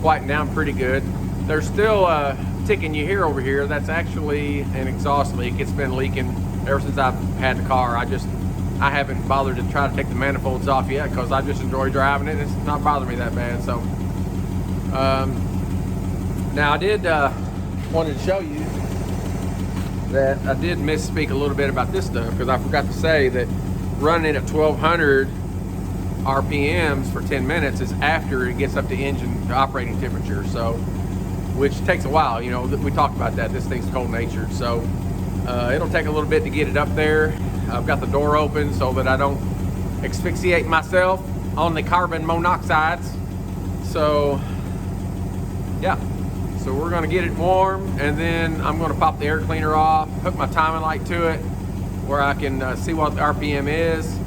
Speaker 1: quieting down pretty good. There's still a ticking you hear over here. That's actually an exhaust leak. It's been leaking ever since I've had the car. I haven't bothered to try to take the manifolds off yet because I just enjoy driving it. It's not bothering me that bad. So now I did wanted to show you that I did misspeak a little bit about this stuff, because I forgot to say that running it at 1200 RPMs for 10 minutes is after it gets up to engine operating temperature. So, which takes a while. You know, we talked about that. This thing's cold natured, so it'll take a little bit to get it up there. I've got the door open so that I don't asphyxiate myself on the carbon monoxides. So yeah, so we're gonna get it warm, and then I'm gonna pop the air cleaner off, hook my timing light to it where I can see what the RPM is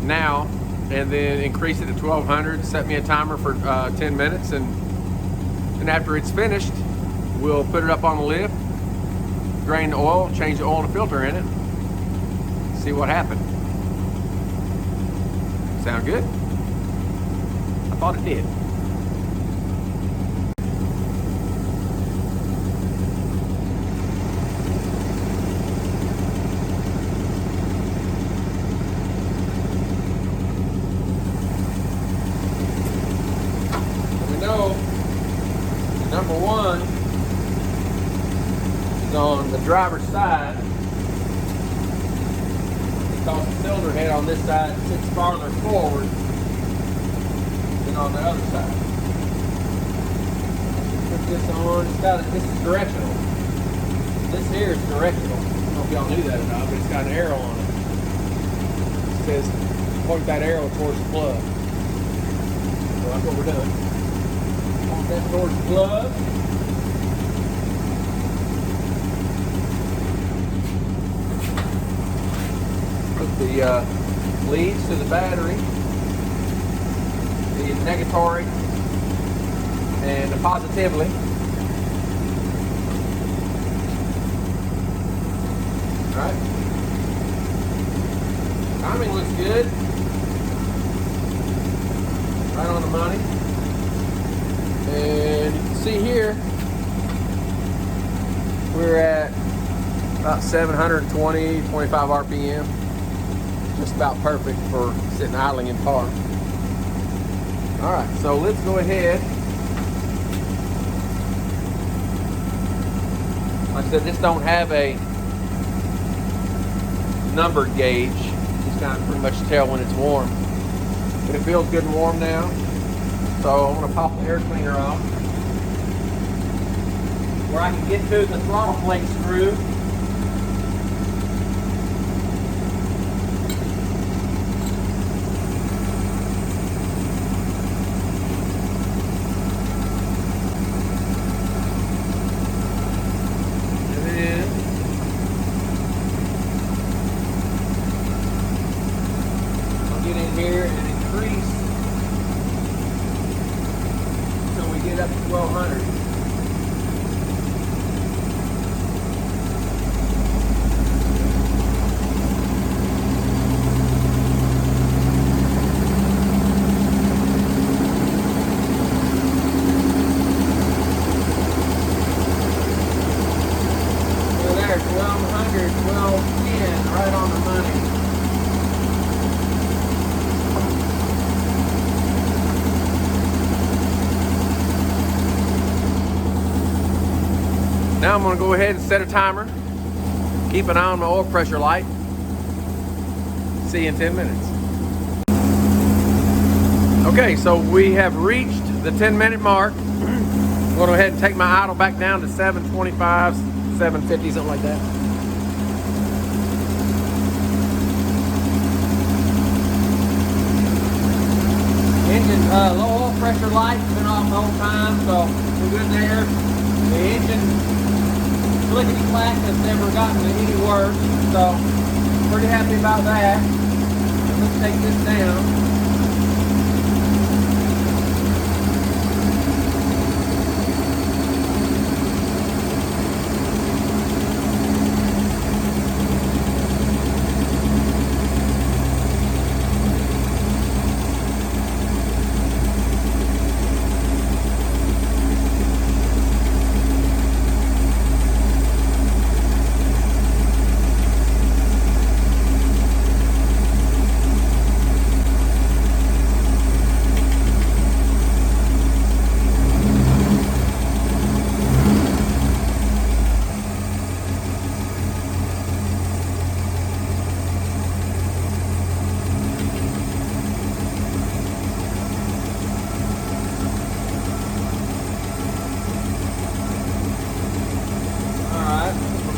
Speaker 1: now, and then increase it to 1200, set me a timer for 10 minutes, and after it's finished, we'll put it up on the lift, drain the oil, change the oil and the filter in it, see what happened. Sound good? I thought it did. We know number one is on the driver's side, because the cylinder head on this side sits farther forward than on the other side. Put this on, this is directional. This here is directional. I don't know if y'all knew that or not, but it's got an arrow on it. It says point that arrow towards the plug. So that's what we're doing. Point that towards the plug. The leads to the battery, the negatory and the positively. All right. Timing looks good. Right on the money. And you can see here, we're at about 720, 25 RPM. Just about perfect for sitting idling in park. All right, so let's go ahead. Like I said, this don't have a numbered gauge. Just kind of pretty much tell when it's warm. But it feels good and warm now. So I'm gonna pop the air cleaner off, where I can get to the throttle plate screw. got the 1200. So there, 1200, 1210, right on the money. Now I'm going to go ahead and set a timer. Keep an eye on my oil pressure light. See you in 10 minutes. Okay, so we have reached the 10-minute mark. I'm going to go ahead and take my idle back down to 725, 750, something like that. Engine low oil pressure light's been off the whole time, so we're good there. The engine lickety clack has never gotten any worse, so pretty happy about that. Let's take this down.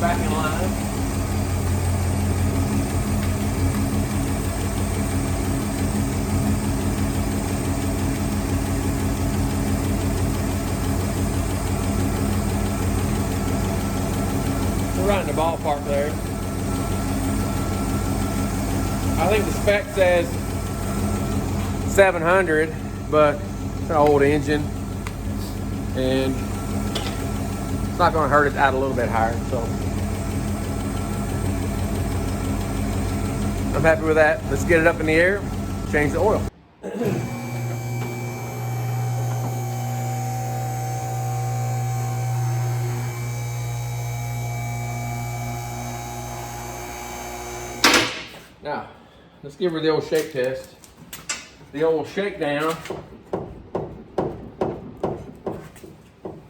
Speaker 1: Back in line. We're right in the ballpark there. I think the spec says 700, but it's an old engine and it's not going to hurt it out a little bit higher, so I'm happy with that. Let's get it up in the air, change the oil. Now, let's give her the old shake test. The old shakedown. I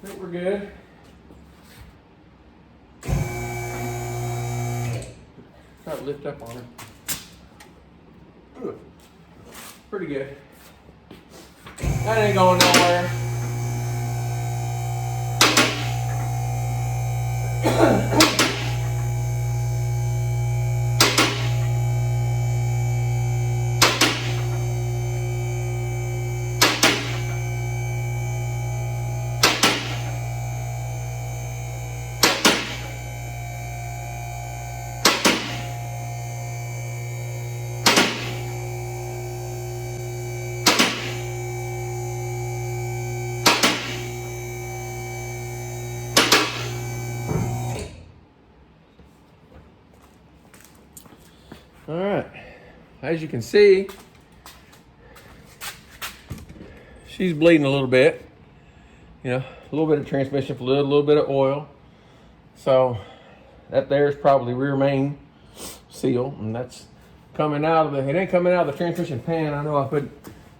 Speaker 1: think we're good. Try to lift up on her. Ooh, pretty good. That ain't going nowhere. All right, as you can see, she's bleeding a little bit. You know, a little bit of transmission fluid, a little bit of oil. So that there is probably rear main seal, and that's coming out of the, it ain't coming out of the transmission pan. I know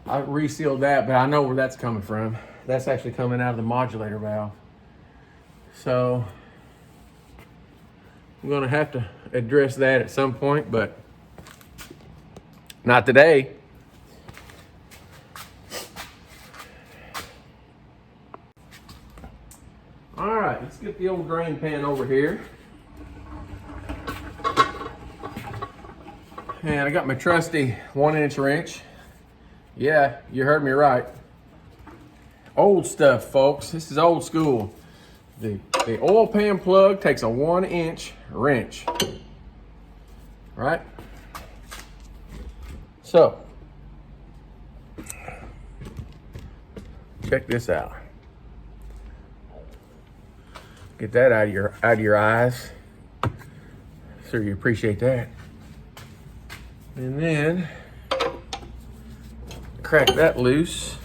Speaker 1: I resealed that, but I know where that's coming from. That's actually coming out of the modulator valve. So I'm gonna have to address that at some point, but not today. All right, let's get the old drain pan over here. And I got my trusty 1-inch wrench. Yeah, you heard me right. Old stuff, folks. This is old school. The oil pan plug takes a 1-inch wrench. Right? So, check this out. Get that out of your eyes. Sure you appreciate that. And then crack that loose.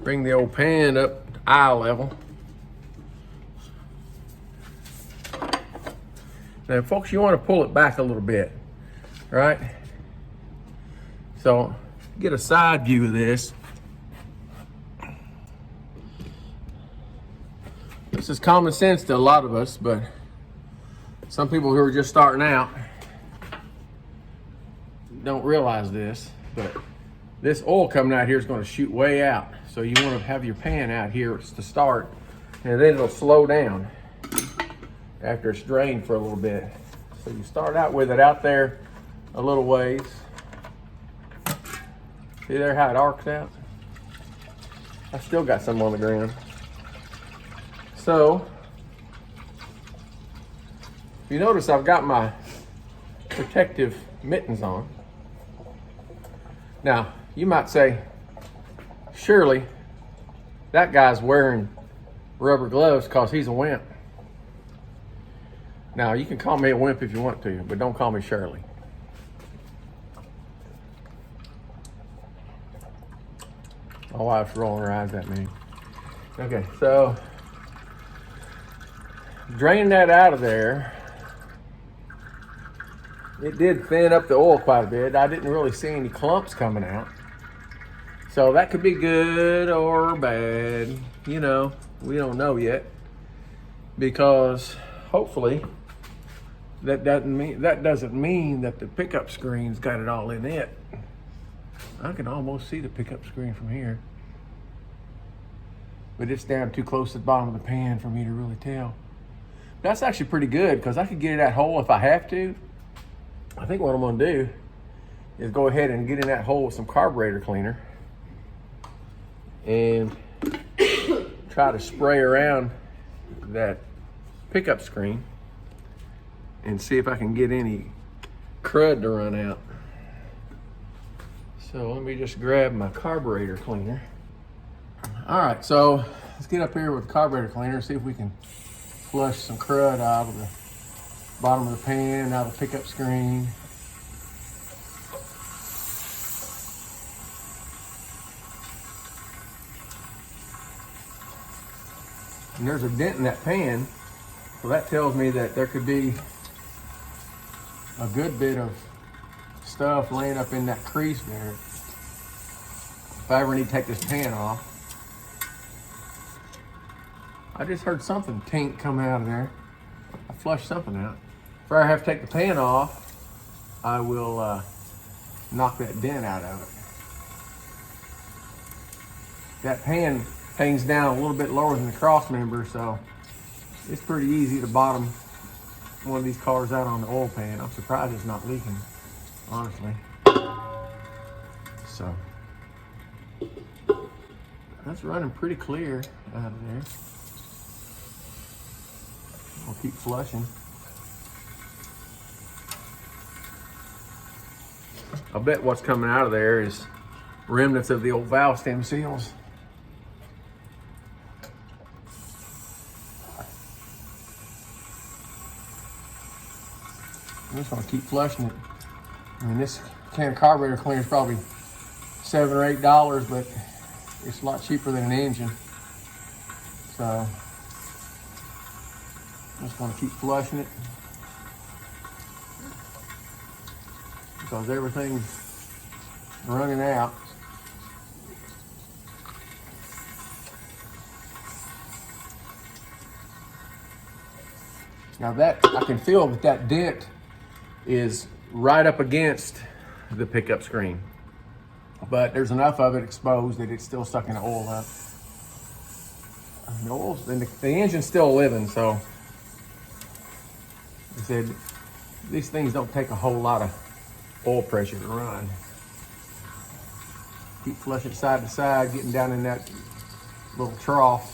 Speaker 1: Bring the old pan up to eye level. Now, folks, you want to pull it back a little bit, right? So, get a side view of this. This is common sense to a lot of us, but some people who are just starting out don't realize this, but this oil coming out here is going to shoot way out. So you want to have your pan out here to start, and then it'll slow down after it's drained for a little bit. So you start out with it out there a little ways. See there how it arcs out? I still got some on the ground. So, if you notice, I've got my protective mittens on. Now, you might say, surely that guy's wearing rubber gloves because he's a wimp. Now, you can call me a wimp if you want to, but don't call me Shirley. My wife's rolling her eyes at me. Okay, so drain that out of there. It did thin up the oil quite a bit. I didn't really see any clumps coming out. So that could be good or bad. You know, we don't know yet. Because hopefully that doesn't mean that the pickup screen's got it all in it. I can almost see the pickup screen from here. But it's down too close to the bottom of the pan for me to really tell. That's actually pretty good because I could get in that hole if I have to. I think what I'm gonna do is go ahead and get in that hole with some carburetor cleaner and try to spray around that pickup screen and see if I can get any crud to run out. So let me just grab my carburetor cleaner. All right, so let's get up here with the carburetor cleaner, see if we can flush some crud out of the bottom of the pan, out of the pickup screen. And there's a dent in that pan, so that tells me that there could be a good bit of stuff laying up in that crease there. If I ever need to take this pan off. I just heard something tink coming out of there. I flushed something out. If I have to take the pan off, I will knock that dent out of it. That pan hangs down a little bit lower than the cross member, so it's pretty easy to bottom one of these cars out on the oil pan. I'm surprised it's not leaking, honestly. So that's running pretty clear out of there. I'll keep flushing. I bet what's coming out of there is remnants of the old valve stem seals. I'm just gonna keep flushing it. I mean, this can of carburetor cleaner is probably $7 or $8, but it's a lot cheaper than an engine. So I'm just gonna keep flushing it because everything's running out. Now that, I can feel that dent is right up against the pickup screen, but there's enough of it exposed that it's still sucking the oil up. The oil's, and the engine's still living, so I said these things don't take a whole lot of oil pressure to run. Keep flushing side to side, getting down in that little trough.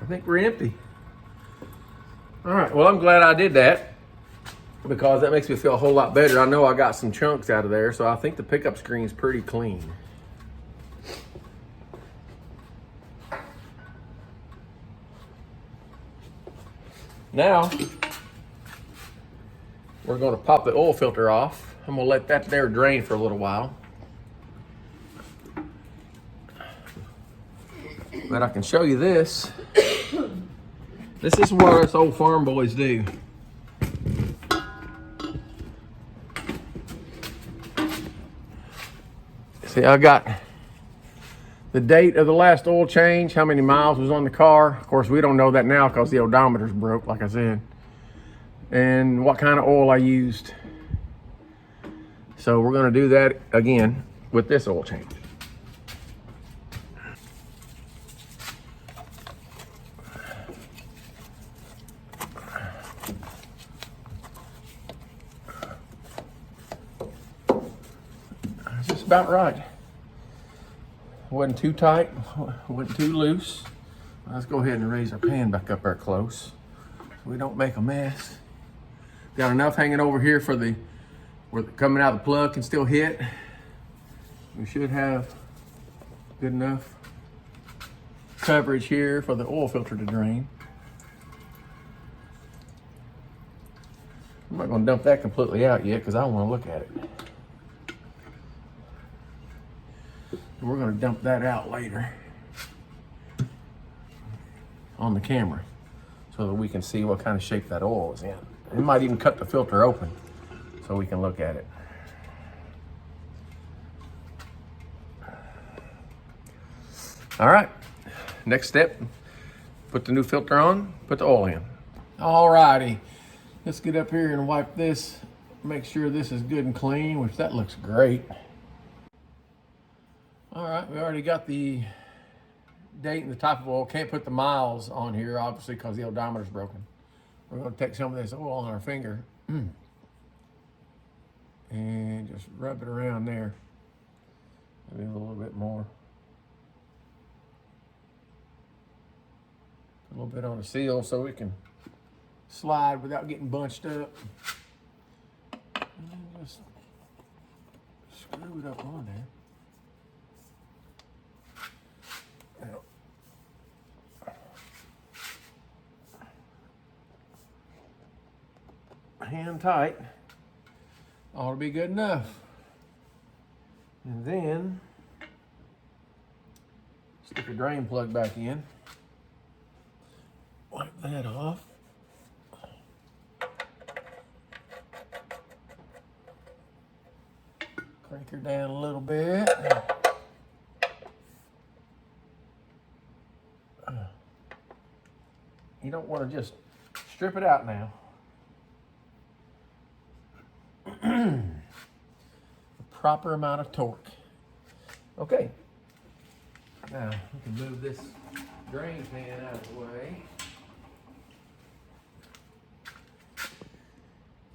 Speaker 1: I think we're empty. All right, well, I'm glad I did that because that makes me feel a whole lot better. I know I got some chunks out of there, so I think the pickup screen's pretty clean. Now, we're gonna pop the oil filter off. I'm gonna let that there drain for a little while. But I can show you this. This is what us old farm boys do. See, I got the date of the last oil change, how many miles was on the car. Of course, we don't know that now because the odometer's broke, like I said. And what kind of oil I used. So we're gonna do that again with this oil change. It's just about right. Wasn't too tight, wasn't too loose. Let's go ahead and raise our pan back up there close so we don't make a mess. Got enough hanging over here for where the coming out of the plug can still hit. We should have good enough coverage here for the oil filter to drain. I'm not gonna dump that completely out yet because I don't wanna look at it. We're gonna dump that out later on the camera so that we can see what kind of shape that oil is in. We might even cut the filter open so we can look at it. All right, next step, put the new filter on, put the oil in. All righty, let's get up here and wipe this, make sure this is good and clean, which that looks great. All right, we already got the date and the type of oil. Can't put the miles on here, obviously, because the odometer's broken. We're gonna take some of this oil on our finger and just rub it around there. Maybe a little bit more. A little bit on the seal so we can slide without getting bunched up. And just screw it up on there. Hand tight, ought to be good enough. And then stick a drain plug back in, wipe that off. Crank her down a little bit. You don't want to just strip it out now. The proper amount of torque. Okay. Now we can move this drain pan out of the way.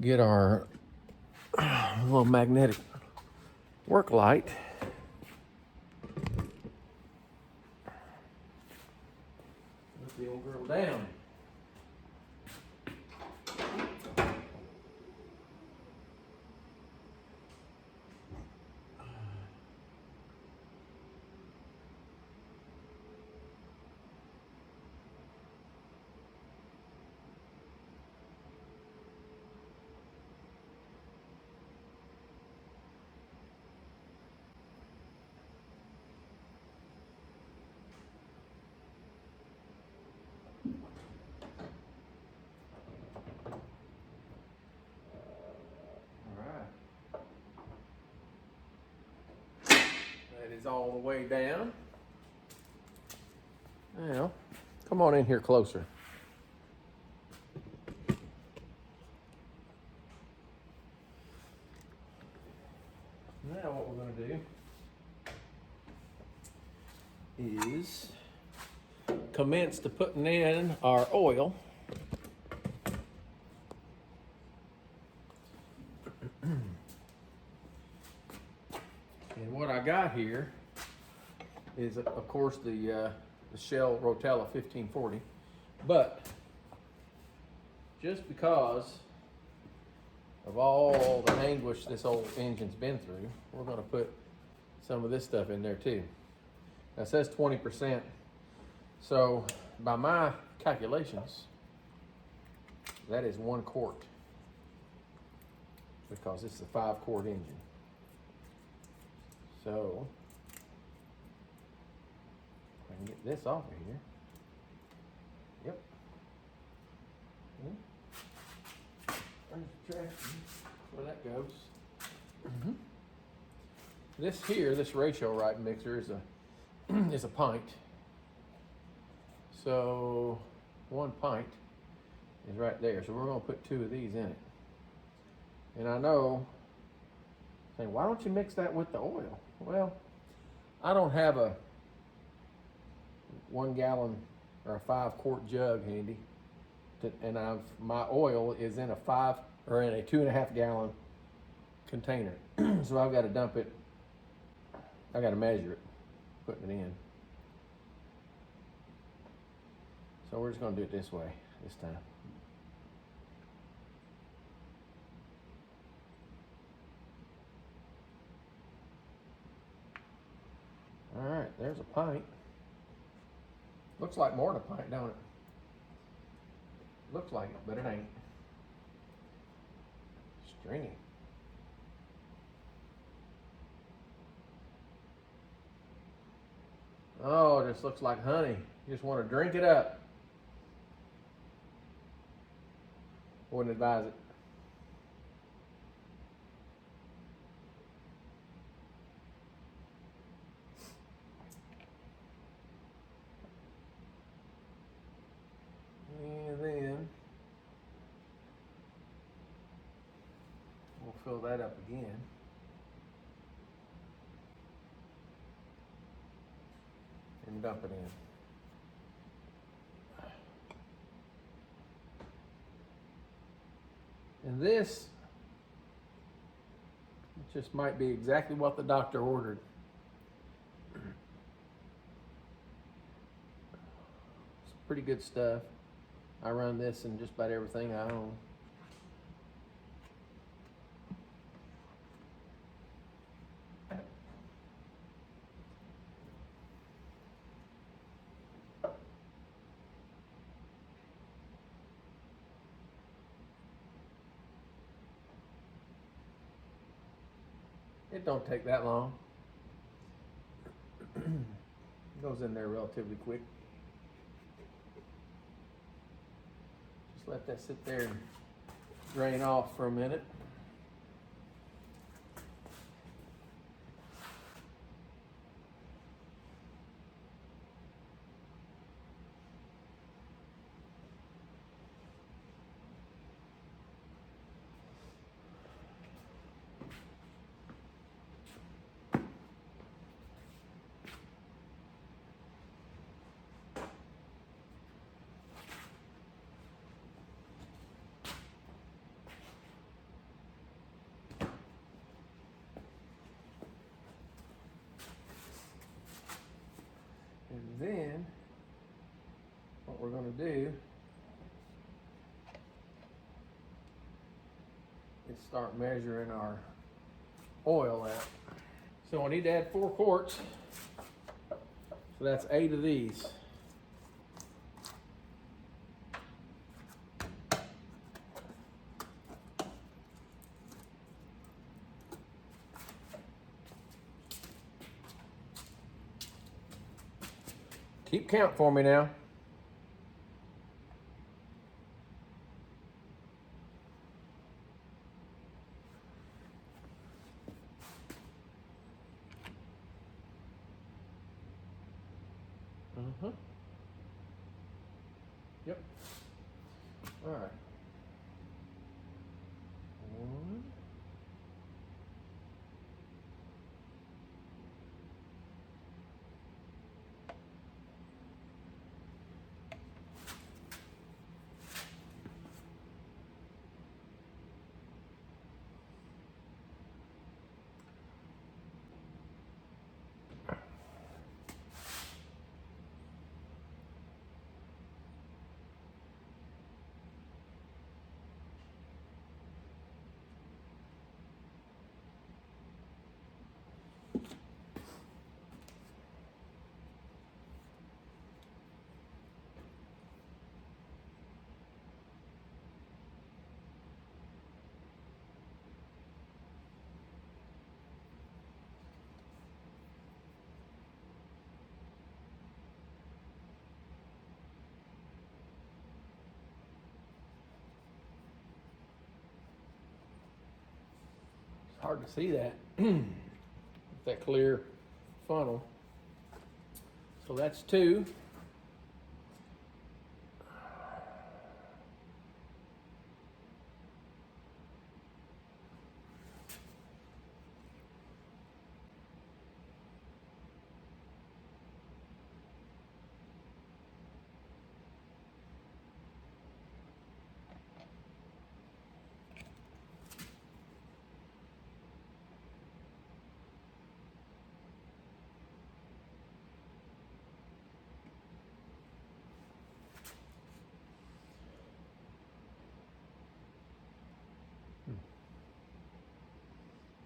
Speaker 1: Get our little magnetic work light. Let the old girl down. Is all the way down. Now, come on in here closer. Now what we're going to do is commence to putting in our oil. And what I got here is, of course, the Shell Rotella 1540. But just because of all the anguish this old engine's been through, we're going to put some of this stuff in there too. Now it says 20%. So by my calculations, that is 1 quart, because it's a 5-quart engine. So I can get this off of here. Yep. There's the trash. Where that goes. This here, this ratio right mixer is a is a pint. So 1 pint is right there. So we're going to put 2 of these in it. And I know, saying, why don't you mix that with the oil? Well, I don't have a 1 gallon or a 5-quart jug handy, and my oil is in a 2.5 gallon container. So I've got to dump it. I got to measure it, putting it in. So we're just going to do it this way this time. All right, there's a pint. Looks like more than a pint, don't it? Looks like it, but it ain't. Stringy. Oh, this looks like honey. You just want to drink it up. Wouldn't advise it. And then we'll fill that up again. And dump it in. And this just might be exactly what the doctor ordered. It's pretty good stuff. I run this in just about everything I own. It don't take that long. It goes in there relatively quick. Just let that sit there and drain off for a minute. And then what we're going to do is start measuring our oil out. So I need to add 4 quarts. So that's 8 of these. Keep count for me now. Yep. All right. 1. hard to see that. That clear funnel. So that's 2.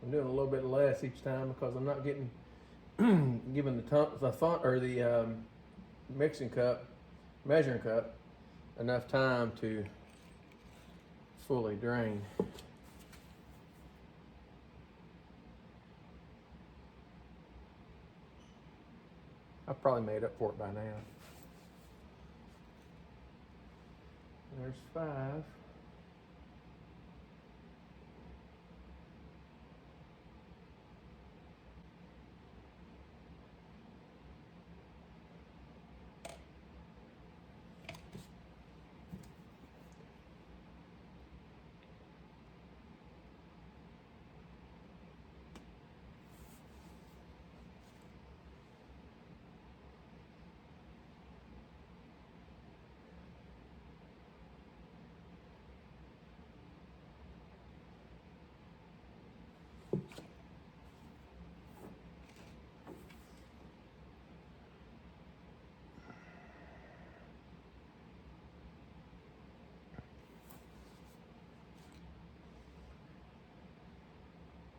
Speaker 1: I'm doing a little bit less each time because I'm not getting giving the font or the measuring cup enough time to fully drain. I've probably made up for it by now. There's 5.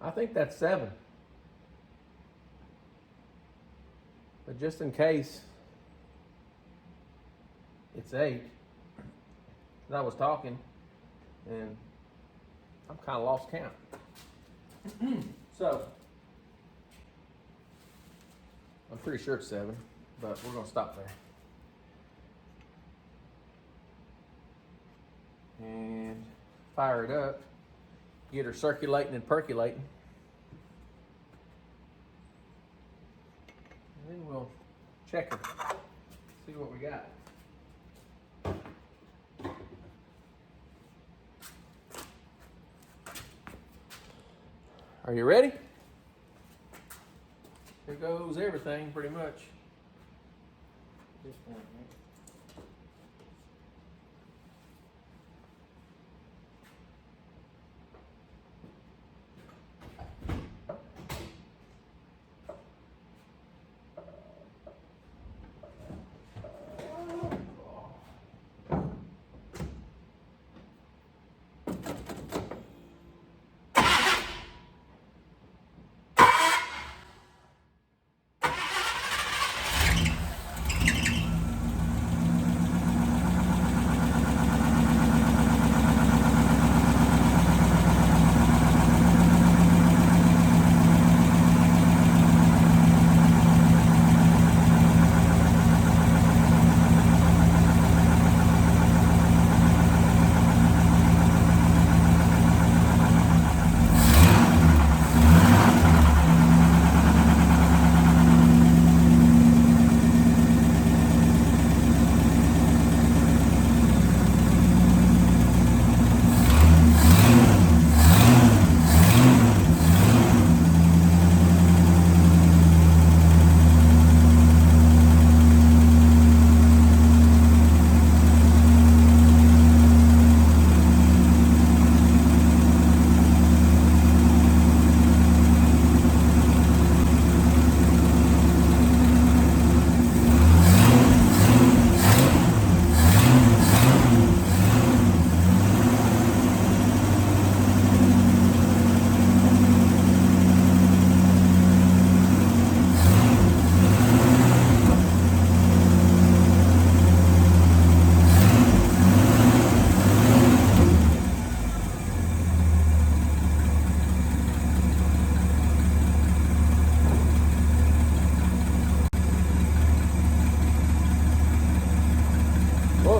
Speaker 1: I think that's 7. But just in case it's 8, I was talking and I'm kind of lost count. So I'm pretty sure it's 7, but we're gonna stop there. And fire it up, get her circulating and percolating. And then we'll check her, see what we got. Are you ready? Here goes everything pretty much. This point, right?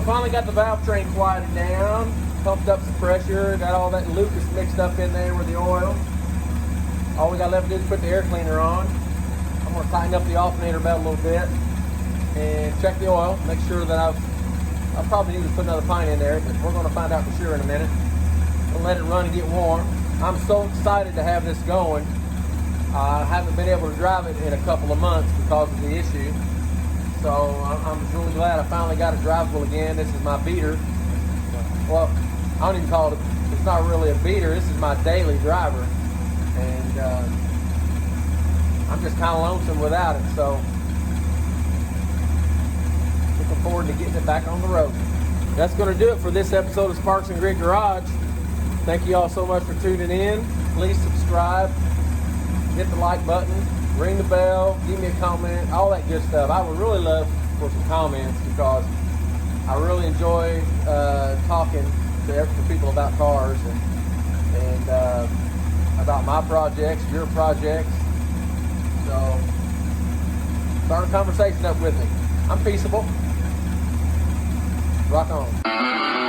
Speaker 1: Finally got the valve train quieted down, pumped up some pressure, got all that Lucas mixed up in there with the oil. All we got left to do is put the air cleaner on. I'm going to tighten up the alternator belt a little bit and check the oil. Make sure that I'll probably need to put another pint in there, but we're going to find out for sure in a minute. We'll let it run and get warm. I'm so excited to have this going. I haven't been able to drive it in a couple of months because of the issue. So I'm really glad I finally got it drivable again. This is my beater. Well, I don't even call it, it's not really a beater. This is my daily driver. And I'm just kind of lonesome without it. So looking forward to getting it back on the road. That's going to do it for this episode of Sparks and Grit Garage. Thank you all so much for tuning in. Please subscribe, hit the like button, ring the bell, give me a comment, all that good stuff. I would really love for some comments because I really enjoy talking to people about cars and about my projects, your projects. So start a conversation up with me. I'm peaceable. Rock on.